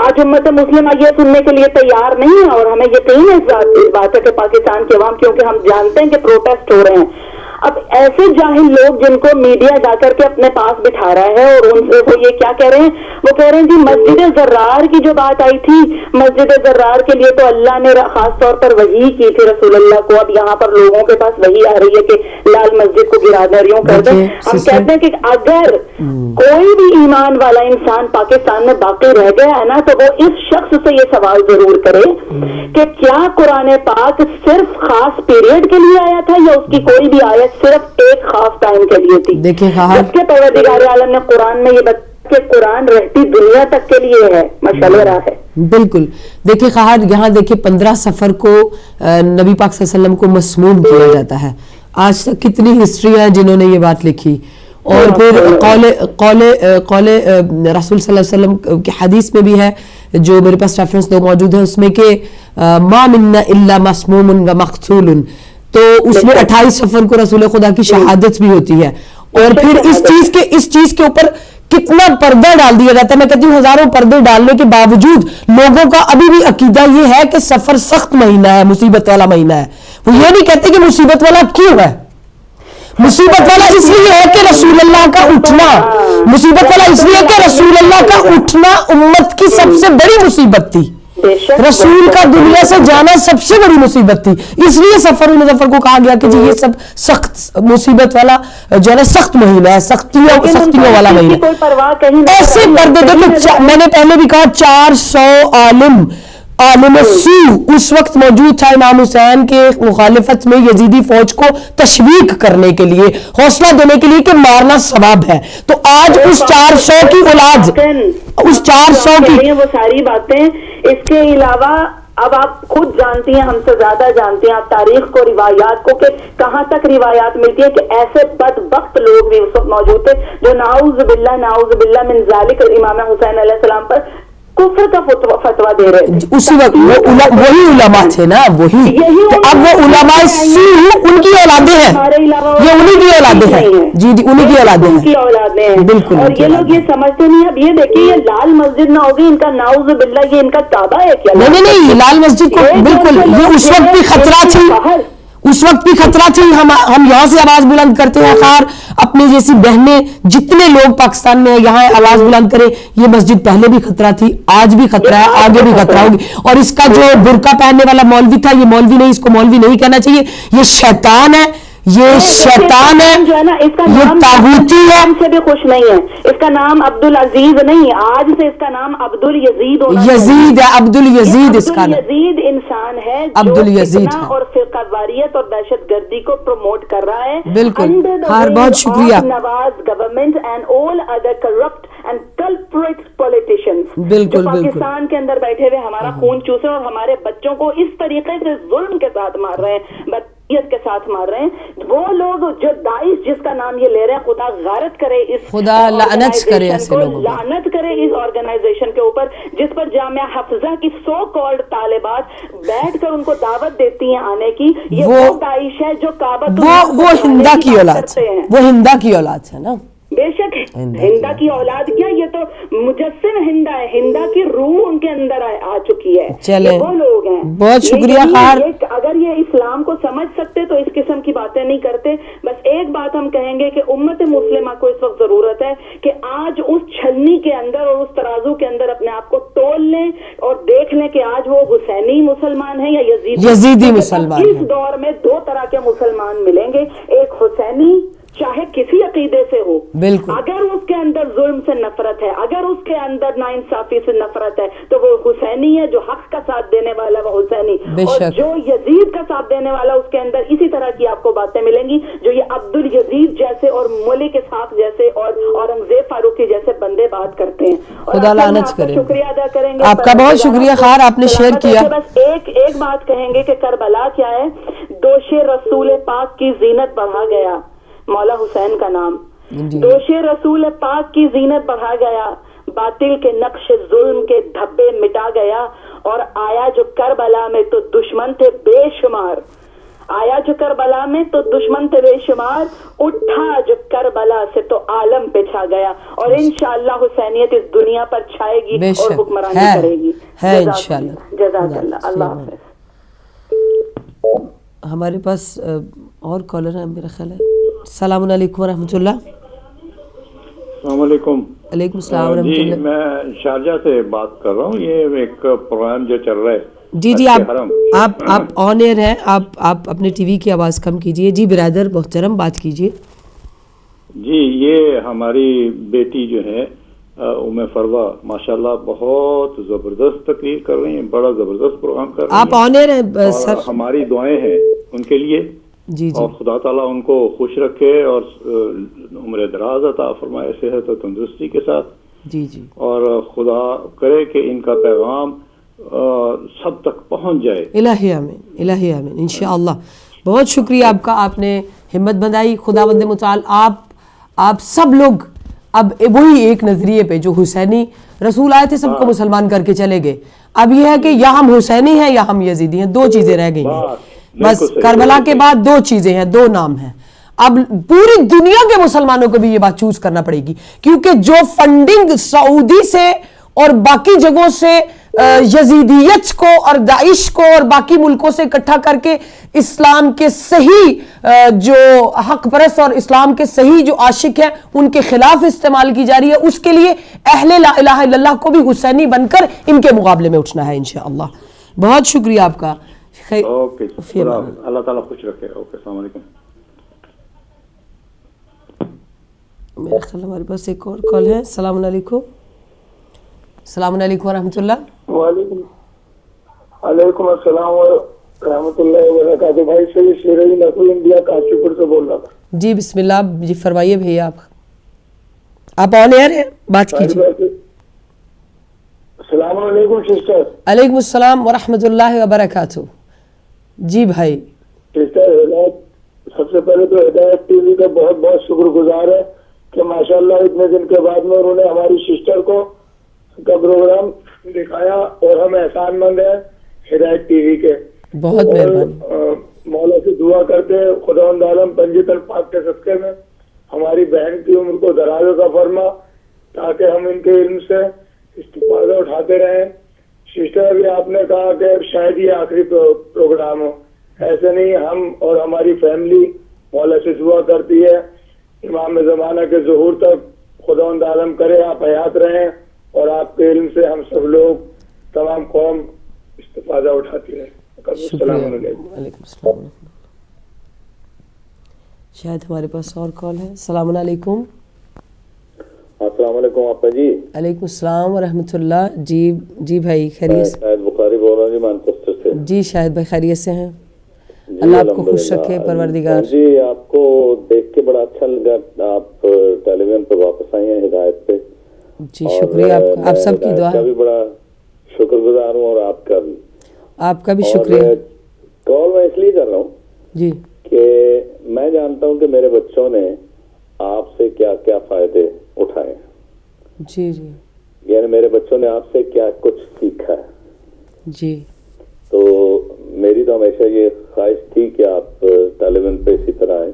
آج امت مسلمہ یہ سننے کے لیے تیار نہیں ہے، اور ہمیں یقین ہے اس بات ہے کہ پاکستان کے عوام، کیونکہ ہم جانتے ہیں کہ پروٹیسٹ ہو رہے ہیں. اب ایسے جاہل لوگ جن کو میڈیا جا کر کے اپنے پاس بٹھا رہا ہے، اور ان سے وہ یہ کیا کہہ رہے ہیں، وہ کہہ رہے ہیں جی مسجد زرار کی جو بات آئی تھی، مسجد زرار کے لیے تو اللہ نے خاص طور پر وحی کی تھی رسول اللہ کو، اب یہاں پر لوگوں کے پاس وحی آ رہی ہے کہ لال مسجد کو گرا دیں، یوں کر دیں. ہم کہتے ہیں کہ اگر کوئی بھی ایمان والا انسان پاکستان میں باقی رہ گیا ہے نا، تو وہ اس شخص سے یہ سوال ضرور کرے کہ کیا قرآن پاک صرف خاص پیریڈ کے لیے آیا تھا، یا اس کی کوئی بھی آیت صرف ایک خاص ٹائم کے لیے تھی. جبکہ پروردگار عالم نے قرآن میں یہ بتا کہ قرآن رہتی دنیا تک کے لیے ہے، مشعل راہ ہے.
بالکل. دیکھیں خواہر، یہاں دیکھیں 15 صفر کو نبی پاک صلی اللہ علیہ وسلم کو مسموم کیا جاتا ہے. آج تک کتنی ہسٹری ہیں جنہوں نے یہ بات لکھی، اور پھر قول رسول صلی اللہ علیہ وسلم کی حدیث میں بھی ہے جو میرے پاس ریفرنس دو موجود ہے، اس میں کہ ما منا الا مسموم و مقتول، تو اس میں 28 صفر کو رسول خدا کی شہادت بھی ہوتی ہے. اور پھر اس چیز کے اوپر کتنا پردہ ڈال دیا جاتا ہے. میں کہتی ہوں ہزاروں پردے ڈالنے کے باوجود لوگوں کا ابھی بھی عقیدہ یہ ہے کہ سفر سخت مہینہ ہے، مصیبت والا مہینہ ہے. وہ یہ نہیں کہتے کہ مصیبت والا کیوں ہے. مصیبت والا اس لیے ہے کہ رسول اللہ کا اٹھنا، مصیبت والا اس لیے کہ رسول اللہ کا اٹھنا امت کی سب سے بڑی مصیبت تھی. رسول کا دنیا سے جانا سب سے بڑی مصیبت تھی، اس لیے سفر المظفر کو کہا گیا کہ جی یہ سب سخت مصیبت والا جو ہے نا سخت مہینہ ہے، سختیوں والا مہینہ. ایسے پردے دیکھو، میں نے پہلے بھی کہا 400 عالم سو اس وقت موجود تھا امام حسین کے مخالفت میں یزیدی فوج کو تشویق کرنے کے لیے، حوصلہ دینے کے لیے کہ مارنا ثواب ہے. تو آج اس 400 کی اولاد، اس 400 کی
وہ ساری باتیں، اس کے علاوہ اب آپ خود جانتی ہیں، ہم سے زیادہ جانتی ہیں آپ تاریخ کو، روایات کو، کہ کہاں تک روایات ملتی ہے کہ ایسے بدبخت لوگ بھی اس وقت موجود تھے جو نعوذ باللہ من ذالک امام حسین علیہ السلام پر کفر کا فتویٰ دے رہے تھے.
اسی وقت وہی علماء تھے نا، وہی. تو اب وہ علماء سو ان کی اولادیں ہیں، یہ انہی کی اولادیں ہیں. جی جی انہی کی اولادیں ہیں بالکل.
اور یہ لوگ یہ سمجھتے نہیں. اب یہ دیکھیے یہ لال مسجد نہ ہوگی ان کا نعوذ باللہ، یہ ان کا کعبہ ہے کیا؟
نہیں لال مسجد کو بالکل، یہ اس وقت بھی خطرہ تھی، اس وقت بھی خطرہ تھی. ہم یہاں سے آواز بلند کرتے ہیں، خیر اپنی جیسی بہنیں جتنے لوگ پاکستان میں یہاں آواز بلند کریں. یہ مسجد پہلے بھی خطرہ تھی، آج بھی خطرہ ہے، آگے بھی خطرہ ہوگی. اور اس کا جو برقع پہننے والا مولوی تھا، یہ مولوی نہیں، اس کو مولوی نہیں کہنا چاہیے، یہ شیطان ہے، یہ شیطان ہے، یہ طاغوتی ہے.
سے بھی خوش نہیں ہے. اس کا نام عبدالعزیز نہیں، آج سے اس کا نام عبدالیزید ہونا.
یزید ہے، عبدالیزید اس کا نام.
یزید انسان ہے
عبدالیزید
جو اور فرقہ واریت اور دہشت گردی کو پروموٹ کر رہا ہے.
بالکل. ہر بہت شکریہ.
Nawaz government and all other corrupt and culprit politicians
بالکل
پاکستان کے اندر بیٹھے ہوئے ہمارا خون چوسے اور ہمارے بچوں کو اس طریقے سے ظلم کے ساتھ مار رہے ہیں، کے ساتھ مار رہے ہیں. وہ لوگ جو داعش جس کا نام یہ لے رہے ہیں، خدا غارت کرے، اس
خدا لعنت کرے ایسے لوگوں کو،
لعنت کرے اس آرگنائزیشن کے اوپر جس پر جامعہ حفظہ کی سو کالڈ طالبات بیٹھ کر ان کو دعوت دیتی ہیں آنے کی. یہ وہ داعش ہے جو کعبۃ
وہ ہندا کی اولاد ہے، وہ ہندا کی اولاد ہے نا.
بے شک ہندا کی اولاد کیا، یہ تو مجسم ہندا ہے، ہندا کی روح ان کے اندر آ چکی ہے.
چلیں
وہ لوگ ہیں.
بہت شکریہ خیر.
اگر یہ اسلام کو سمجھ سکتے تو اس قسم کی باتیں نہیں کرتے. بس ایک بات ہم کہیں گے کہ امت مسلمہ کو اس وقت ضرورت ہے کہ آج اس چھلنی کے اندر اور اس ترازو کے اندر اپنے آپ کو تول لیں اور دیکھ لیں کہ آج وہ حسینی مسلمان ہیں یا
یزیدی مسلمان ہیں.
اس دور میں دو طرح کے مسلمان ملیں گے, ایک حسینی چاہے کسی عقیدے سے ہو,
بالکل,
اگر اس کے اندر ظلم سے نفرت ہے, اگر اس کے اندر ناانصافی سے نفرت ہے تو وہ حسینی ہے, جو حق کا ساتھ دینے والا وہ حسینی, اور جو یزید کا ساتھ دینے والا اس کے اندر اسی طرح کی آپ کو باتیں ملیں گی جو یہ عبد الیزید جیسے اور ملک اسحاق جیسے اور اورنگزیب فاروقی جیسے بندے بات کرتے ہیں.
خدا لعنت کرے.
شکریہ ادا کریں گے
آپ کا, بہت شکریہ خیر, آپ نے شیئر کیا.
بس ایک بات کہیں گے کہ کربلا کیا ہے, دوش رسول پاک کی زینت بڑھا گیا, مولا حسین کا نام, دوش رسول پاک کی زینت بڑھا گیا, باطل کے نقش ظلم کے دھبے مٹا گیا, اور آیا جو کربلا میں تو دشمن تھے بے شمار, آیا جو کربلا میں تو دشمن تھے بے شمار, اٹھا جو کربلا سے تو عالم پہ چھا گیا, اور انشاءاللہ حسینیت اس دنیا پر چھائے گی اور حکمرانی کرے گی.
ہے انشاءاللہ.
جزاک اللہ. اللہ حافظ.
ہمارے پاس اور کالر ہیں میرا خیال ہے. السلام علیکم ورحمۃ اللہ.
السلام علیکم.
علیکم السلام ورحمۃ اللہ.
جی میں شارجہ سے بات کر رہا ہوں. یہ ایک پروگرام جو چل رہا ہے,
جی آپ آن ایئر ہیں, آپ اپنے ٹی وی کی آواز کم کیجئے. جی برادر محترم بات کیجئے.
جی یہ ہماری بیٹی جو ہے ام فروہ ماشاءاللہ بہت زبردست تقریر کر رہی ہیں, بڑا زبردست پروگرام کر رہی ہیں.
آپ آن ایئر ہیں سر.
ہماری دعائیں ہیں ان کے لیے,
جی
اور خدا تعالیٰ ان کو خوش رکھے اور عمر دراز عطا فرمائے صحت و تندرستی کے ساتھ.
جی
اور خدا کرے کہ ان کا پیغام سب تک پہنچ جائے.
الہی آمین, الہی آمین انشاءاللہ. بہت شکریہ آپ کا, آپ نے ہمت بندائی. خداوند متعال آپ سب لوگ اب وہی ایک نظریے پہ, جو حسینی رسول آئے تھے سب کو مسلمان کر کے چلے گئے, اب یہ ہے کہ یا ہم حسینی ہیں یا ہم یزیدی ہیں, دو چیزیں رہ گئی ہیں بس. کربلا کے بعد دو چیزیں ہیں, دو نام ہیں. اب پوری دنیا کے مسلمانوں کو بھی یہ بات چوز کرنا پڑے گی, کیونکہ جو فنڈنگ سعودی سے اور باقی جگہوں سے یزیدیت کو اور داعش کو اور باقی ملکوں سے اکٹھا کر کے اسلام کے صحیح جو حق پرست اور اسلام کے صحیح جو عاشق ہیں ان کے خلاف استعمال کی جا رہی ہے, اس کے لیے اہل لا الہ الا اللہ کو بھی حسینی بن کر ان کے مقابلے میں اٹھنا ہے انشاءاللہ. بہت شکریہ آپ کا.
اوکے, اللہ تعالیٰ خوش رکھے. اوکے, السلام علیکم.
میرے خیال ہمارے پاس ایک اور کال ہے. السلام علیکم. السلام علیکم ورحمۃ اللہ.
وعلیکم السلام ورحمۃ اللہ وبرکاتہ. بھائی سے شیر نقل انڈیا کاشی پور سے بول رہا تھا.
جی بسم اللہ, جی فرمائیے بھیا. آپ آن ایئر ہیں, بات کیجیے.
السلام علیکم سسٹر.
علیکم السلام ورحمۃ اللہ وبرکاتہ. جی بھائی.
سسٹر ہدایت, سب سے پہلے تو ہدایت ٹی وی کا بہت بہت شکر گزار ہے کہ ماشاءاللہ اتنے دن کے بعد میں انہوں نے ہماری سسٹر کو کا پروگرام دکھایا, اور ہم احسان مند ہیں ہدایت ٹی وی کے.
بہت مہربانی.
مولا سے دعا کرتے ہیں خداوند عالم پنجتن پاک کے صدقے میں ہماری بہن کی عمر کو دراز کا فرما, تاکہ ہم ان کے علم سے استفادہ اٹھاتے رہیں. سسٹر ابھی آپ نے کہا کہ شاید یہ آخری پروگرام ہو, ایسے نہیں. ہم اور ہماری فیملی مولا سے دعا کرتی ہے امام زمانہ کے ظہور تک خداوند عالم کرے آپ حیات رہیں, اور آپ کے علم سے ہم سب لوگ تمام قوم استفادہ اٹھاتی رہیں. السلام علیکم.
علیکم السلام. شاید ہمارے پاس اور کال ہے. السلام علیکم.
السلام علیکم آپا جی.
علیکم السلام ورحمۃ اللہ. جی بھائی خیریت سے؟
شاہد بخاری بول رہا ہوں جی مانچسٹر سے.
جی شاہد بھائی خیریت سے ہیں؟ اللہ آپ کو خوش رکھے پروردگار.
جی آپ کو دیکھ کے بڑا اچھا لگا, آپ ٹیلی ویژن پہ واپس آئی ہیں ہدایت پہ.
جی شکریہ آپ کا, آپ سب کی دعا
کا بھی بڑا شکر گزار ہوں, اور آپ کا بھی
شکریہ.
کال میں اس لیے کر رہا ہوں
جی
کہ میں جانتا ہوں کہ میرے بچوں نے آپ سے کیا کیا فائدے اٹھائے.
جی
یعنی میرے بچوں نے آپ سے کیا کچھ سیکھا ہے.
جی
تو میری تو ہمیشہ یہ خواہش تھی کہ آپ ٹیلی ویژن پہ اسی طرح آئیں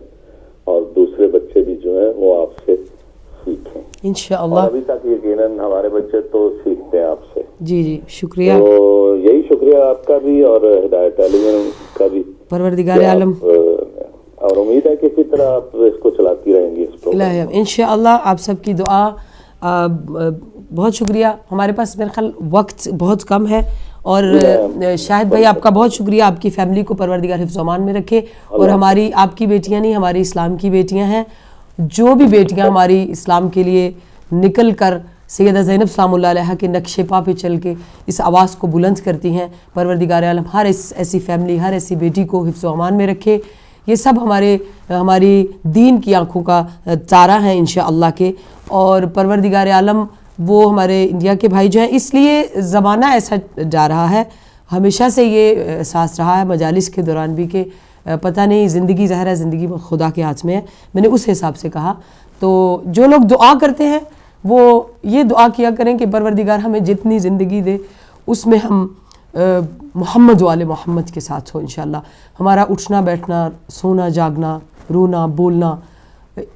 اور دوسرے بچے بھی جو ہیں وہ آپ سے سیکھیں
انشاءاللہ.
اور ابھی تک یقیناً ہمارے بچے تو سیکھتے ہیں آپ سے.
جی شکریہ.
تو یہی شکریہ آپ کا بھی اور ہدایت ٹیلی ویژن کا بھی
پروردگار عالم,
اور امید ہے کہ اسی طرح آپ اس کو چلاتی رہیں گی اس پروگرام.
انشاءاللہ آپ سب کی دعا بہت شکریہ. ہمارے پاس میرے خیال وقت بہت کم ہے, اور شاہد بھائی آپ کا بہت شکریہ. آپ کی فیملی کو پروردگار حفظ و امان میں رکھے, اور ہماری آپ کی بیٹیاں نہیں, ہماری اسلام کی بیٹیاں ہیں. جو بھی بیٹیاں ہماری اسلام کے لیے نکل کر سیدہ زینب سلام اللہ علیہا کے نقش پا پہ چل کے اس آواز کو بلند کرتی ہیں, پروردگار عالم ہر ایسی فیملی, ہر ایسی بیٹی کو حفظ و امان میں رکھے. یہ سب ہماری دین کی آنکھوں کا تارہ ہیں انشاءاللہ کے. اور پروردگار عالم وہ ہمارے انڈیا کے بھائی جو ہیں, اس لیے زمانہ ایسا جا رہا ہے, ہمیشہ سے یہ احساس رہا ہے مجالس کے دوران بھی کہ پتہ نہیں زندگی ظاہر ہے, زندگی خدا کے ہاتھ میں ہے. میں نے اس حساب سے کہا. تو جو لوگ دعا کرتے ہیں وہ یہ دعا کیا کریں کہ پروردگار ہمیں جتنی زندگی دے اس میں ہم محمد و آل محمد کے ساتھ ہو انشاءاللہ. ہمارا اٹھنا بیٹھنا, سونا جاگنا, رونا بولنا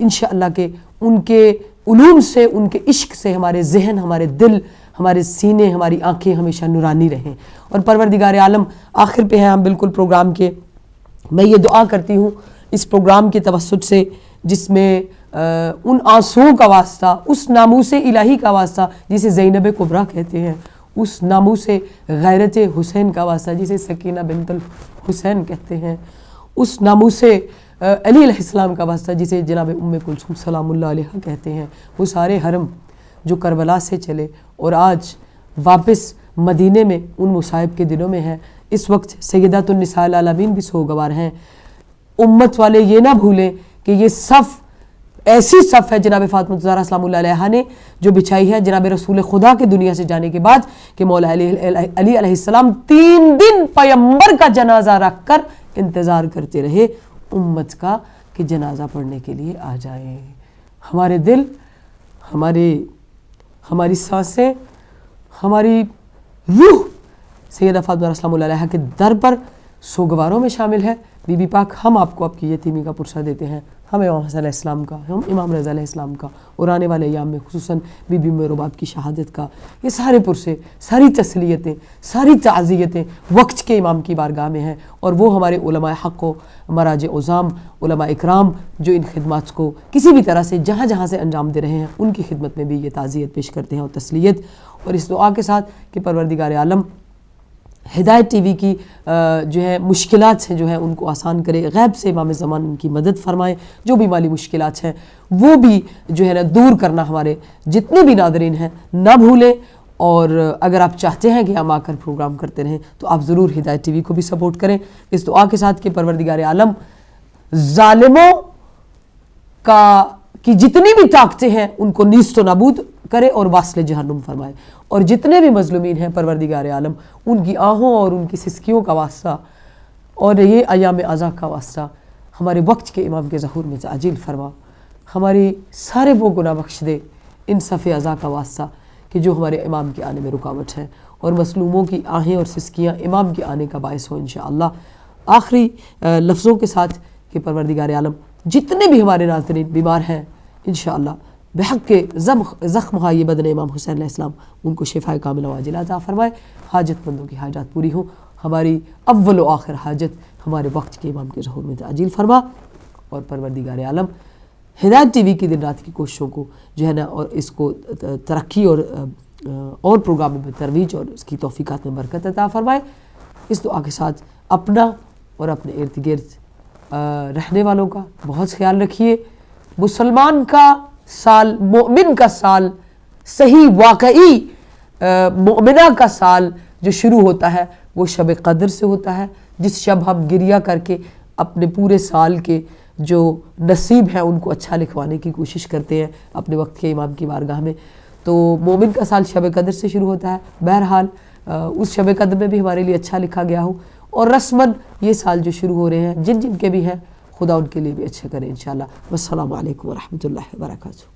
انشاءاللہ کہ ان کے علوم سے, ان کے عشق سے ہمارے ذہن, ہمارے دل, ہمارے سینے, ہماری آنکھیں ہمیشہ نورانی رہیں. اور پروردگار عالم آخر پہ ہیں ہم بالکل پروگرام کے, میں یہ دعا کرتی ہوں اس پروگرام کے توسط سے جس میں ان آنسوؤں کا واسطہ, اس ناموس الہی کا واسطہ جسے زینب کبریٰ کہتے ہیں, اس ناموس غیرت حسین کا واسطہ جسے سکینہ بنت الحسین کہتے ہیں, اس ناموس علی علیہ السلام کا واسطہ جسے جناب ام کلثوم سلام اللہ علیہا کہتے ہیں. وہ سارے حرم جو کربلا سے چلے اور آج واپس مدینے میں ان مصائب کے دنوں میں ہیں. اس وقت سیدات النساء العالمین بھی سوگوار ہیں. امت والے یہ نہ بھولیں کہ یہ صف ایسی صف ہے جناب فاطمہ الزہرا سلام اللہ علیہا نے جو بچھائی ہے جناب رسول خدا کے دنیا سے جانے کے بعد, کہ مولا علی علیہ السلام 3 دن پیغمبر کا جنازہ رکھ کر انتظار کرتے رہے امت کا کہ جنازہ پڑھنے کے لیے آ جائیں. ہمارے دل, ہماری سانسیں, ہماری روح سیدہ فاطمہ سلام اللہ علیہا کے در پر سوگواروں میں شامل ہے. بی بی پاک ہم آپ کو آپ کی یتیمی کا پرسہ دیتے ہیں, ہم امام حسن علیہ السلام کا, ہم امام رضا علیہ السلام کا, اور آنے والے ایام میں خصوصاً بی بی رباب کی شہادت کا, یہ سارے پرسے, ساری تسلیتیں, ساری تعزیتیں وقت کے امام کی بارگاہ میں ہیں. اور وہ ہمارے علماء حق و مراجع عظام, علماء اکرام جو ان خدمات کو کسی بھی طرح سے جہاں جہاں سے انجام دے رہے ہیں, ان کی خدمت میں بھی یہ تعزیت پیش کرتے ہیں اور تسلیت. اور اس دعا کے ساتھ کہ پروردگار عالم ہدایت ٹی وی کی جو ہے مشکلات ہیں جو ہیں ان کو آسان کرے, غیب سے امام زمان ان کی مدد فرمائے, جو بھی مالی مشکلات ہیں وہ بھی جو ہے نا دور کرنا ہمارے جتنے بھی ناظرین ہیں نہ بھولیں. اور اگر آپ چاہتے ہیں کہ ہم آ کر پروگرام کرتے رہیں تو آپ ضرور ہدایت ٹی وی کو بھی سپورٹ کریں, اس دعا کے ساتھ کہ پروردگار عالم ظالموں کی جتنی بھی طاقتیں ہیں ان کو نیست و نابود کرے اور واصل جہنم فرمائے. اور جتنے بھی مظلومین ہیں پروردگار عالم ان کی آہوں اور ان کی سسکیوں کا واسطہ اور یہ ایام عزا کا واسطہ ہمارے وقت کے امام کے ظہور میں تعجیل فرما, ہماری سارے وہ گناہ بخش دے ان صف عزا کا واسطہ کہ جو ہمارے امام کے آنے میں رکاوٹ ہے, اور مظلوموں کی آہیں اور سسکیاں امام کے آنے کا باعث ہو انشاءاللہ. آخری لفظوں کے ساتھ کہ پروردگار عالم جتنے بھی ہمارے ناظرین بیمار ہیں انشاءاللہ بحق کے زخم خائی بدن امام حسین علیہ السلام ان کو شفاء کامل و عاجلہ عطا فرمائے, حاجت مندوں کی حاجات پوری ہوں. ہماری اول و آخر حاجت ہمارے وقت کے امام کے ظہور میں تعجیل فرما. اور پروردگار عالم ہدایت ٹی وی کی دن رات کی کوششوں کو جو ہے نا اور اس کو ترقی اور پروگراموں میں ترویج اور اس کی توفیقات میں برکت عطا فرمائے. اس دعا کے ساتھ اپنا اور اپنے ارد گرد رہنے والوں کا بہت خیال رکھیے. مسلمان کا سال, مومن کا سال, صحیح واقعی مومنہ کا سال جو شروع ہوتا ہے وہ شب قدر سے ہوتا ہے, جس شب ہم گریہ کر کے اپنے پورے سال کے جو نصیب ہیں ان کو اچھا لکھوانے کی کوشش کرتے ہیں اپنے وقت کے امام کی بارگاہ میں. تو مومن کا سال شب قدر سے شروع ہوتا ہے. بہرحال اس شب قدر میں بھی ہمارے لیے اچھا لکھا گیا ہو, اور رسماً یہ سال جو شروع ہو رہے ہیں جن کے بھی ہیں خدا ان کے لیے بھی اچھا کرے انشاءاللہ. والسلام علیکم ورحمۃ اللہ وبرکاتہ.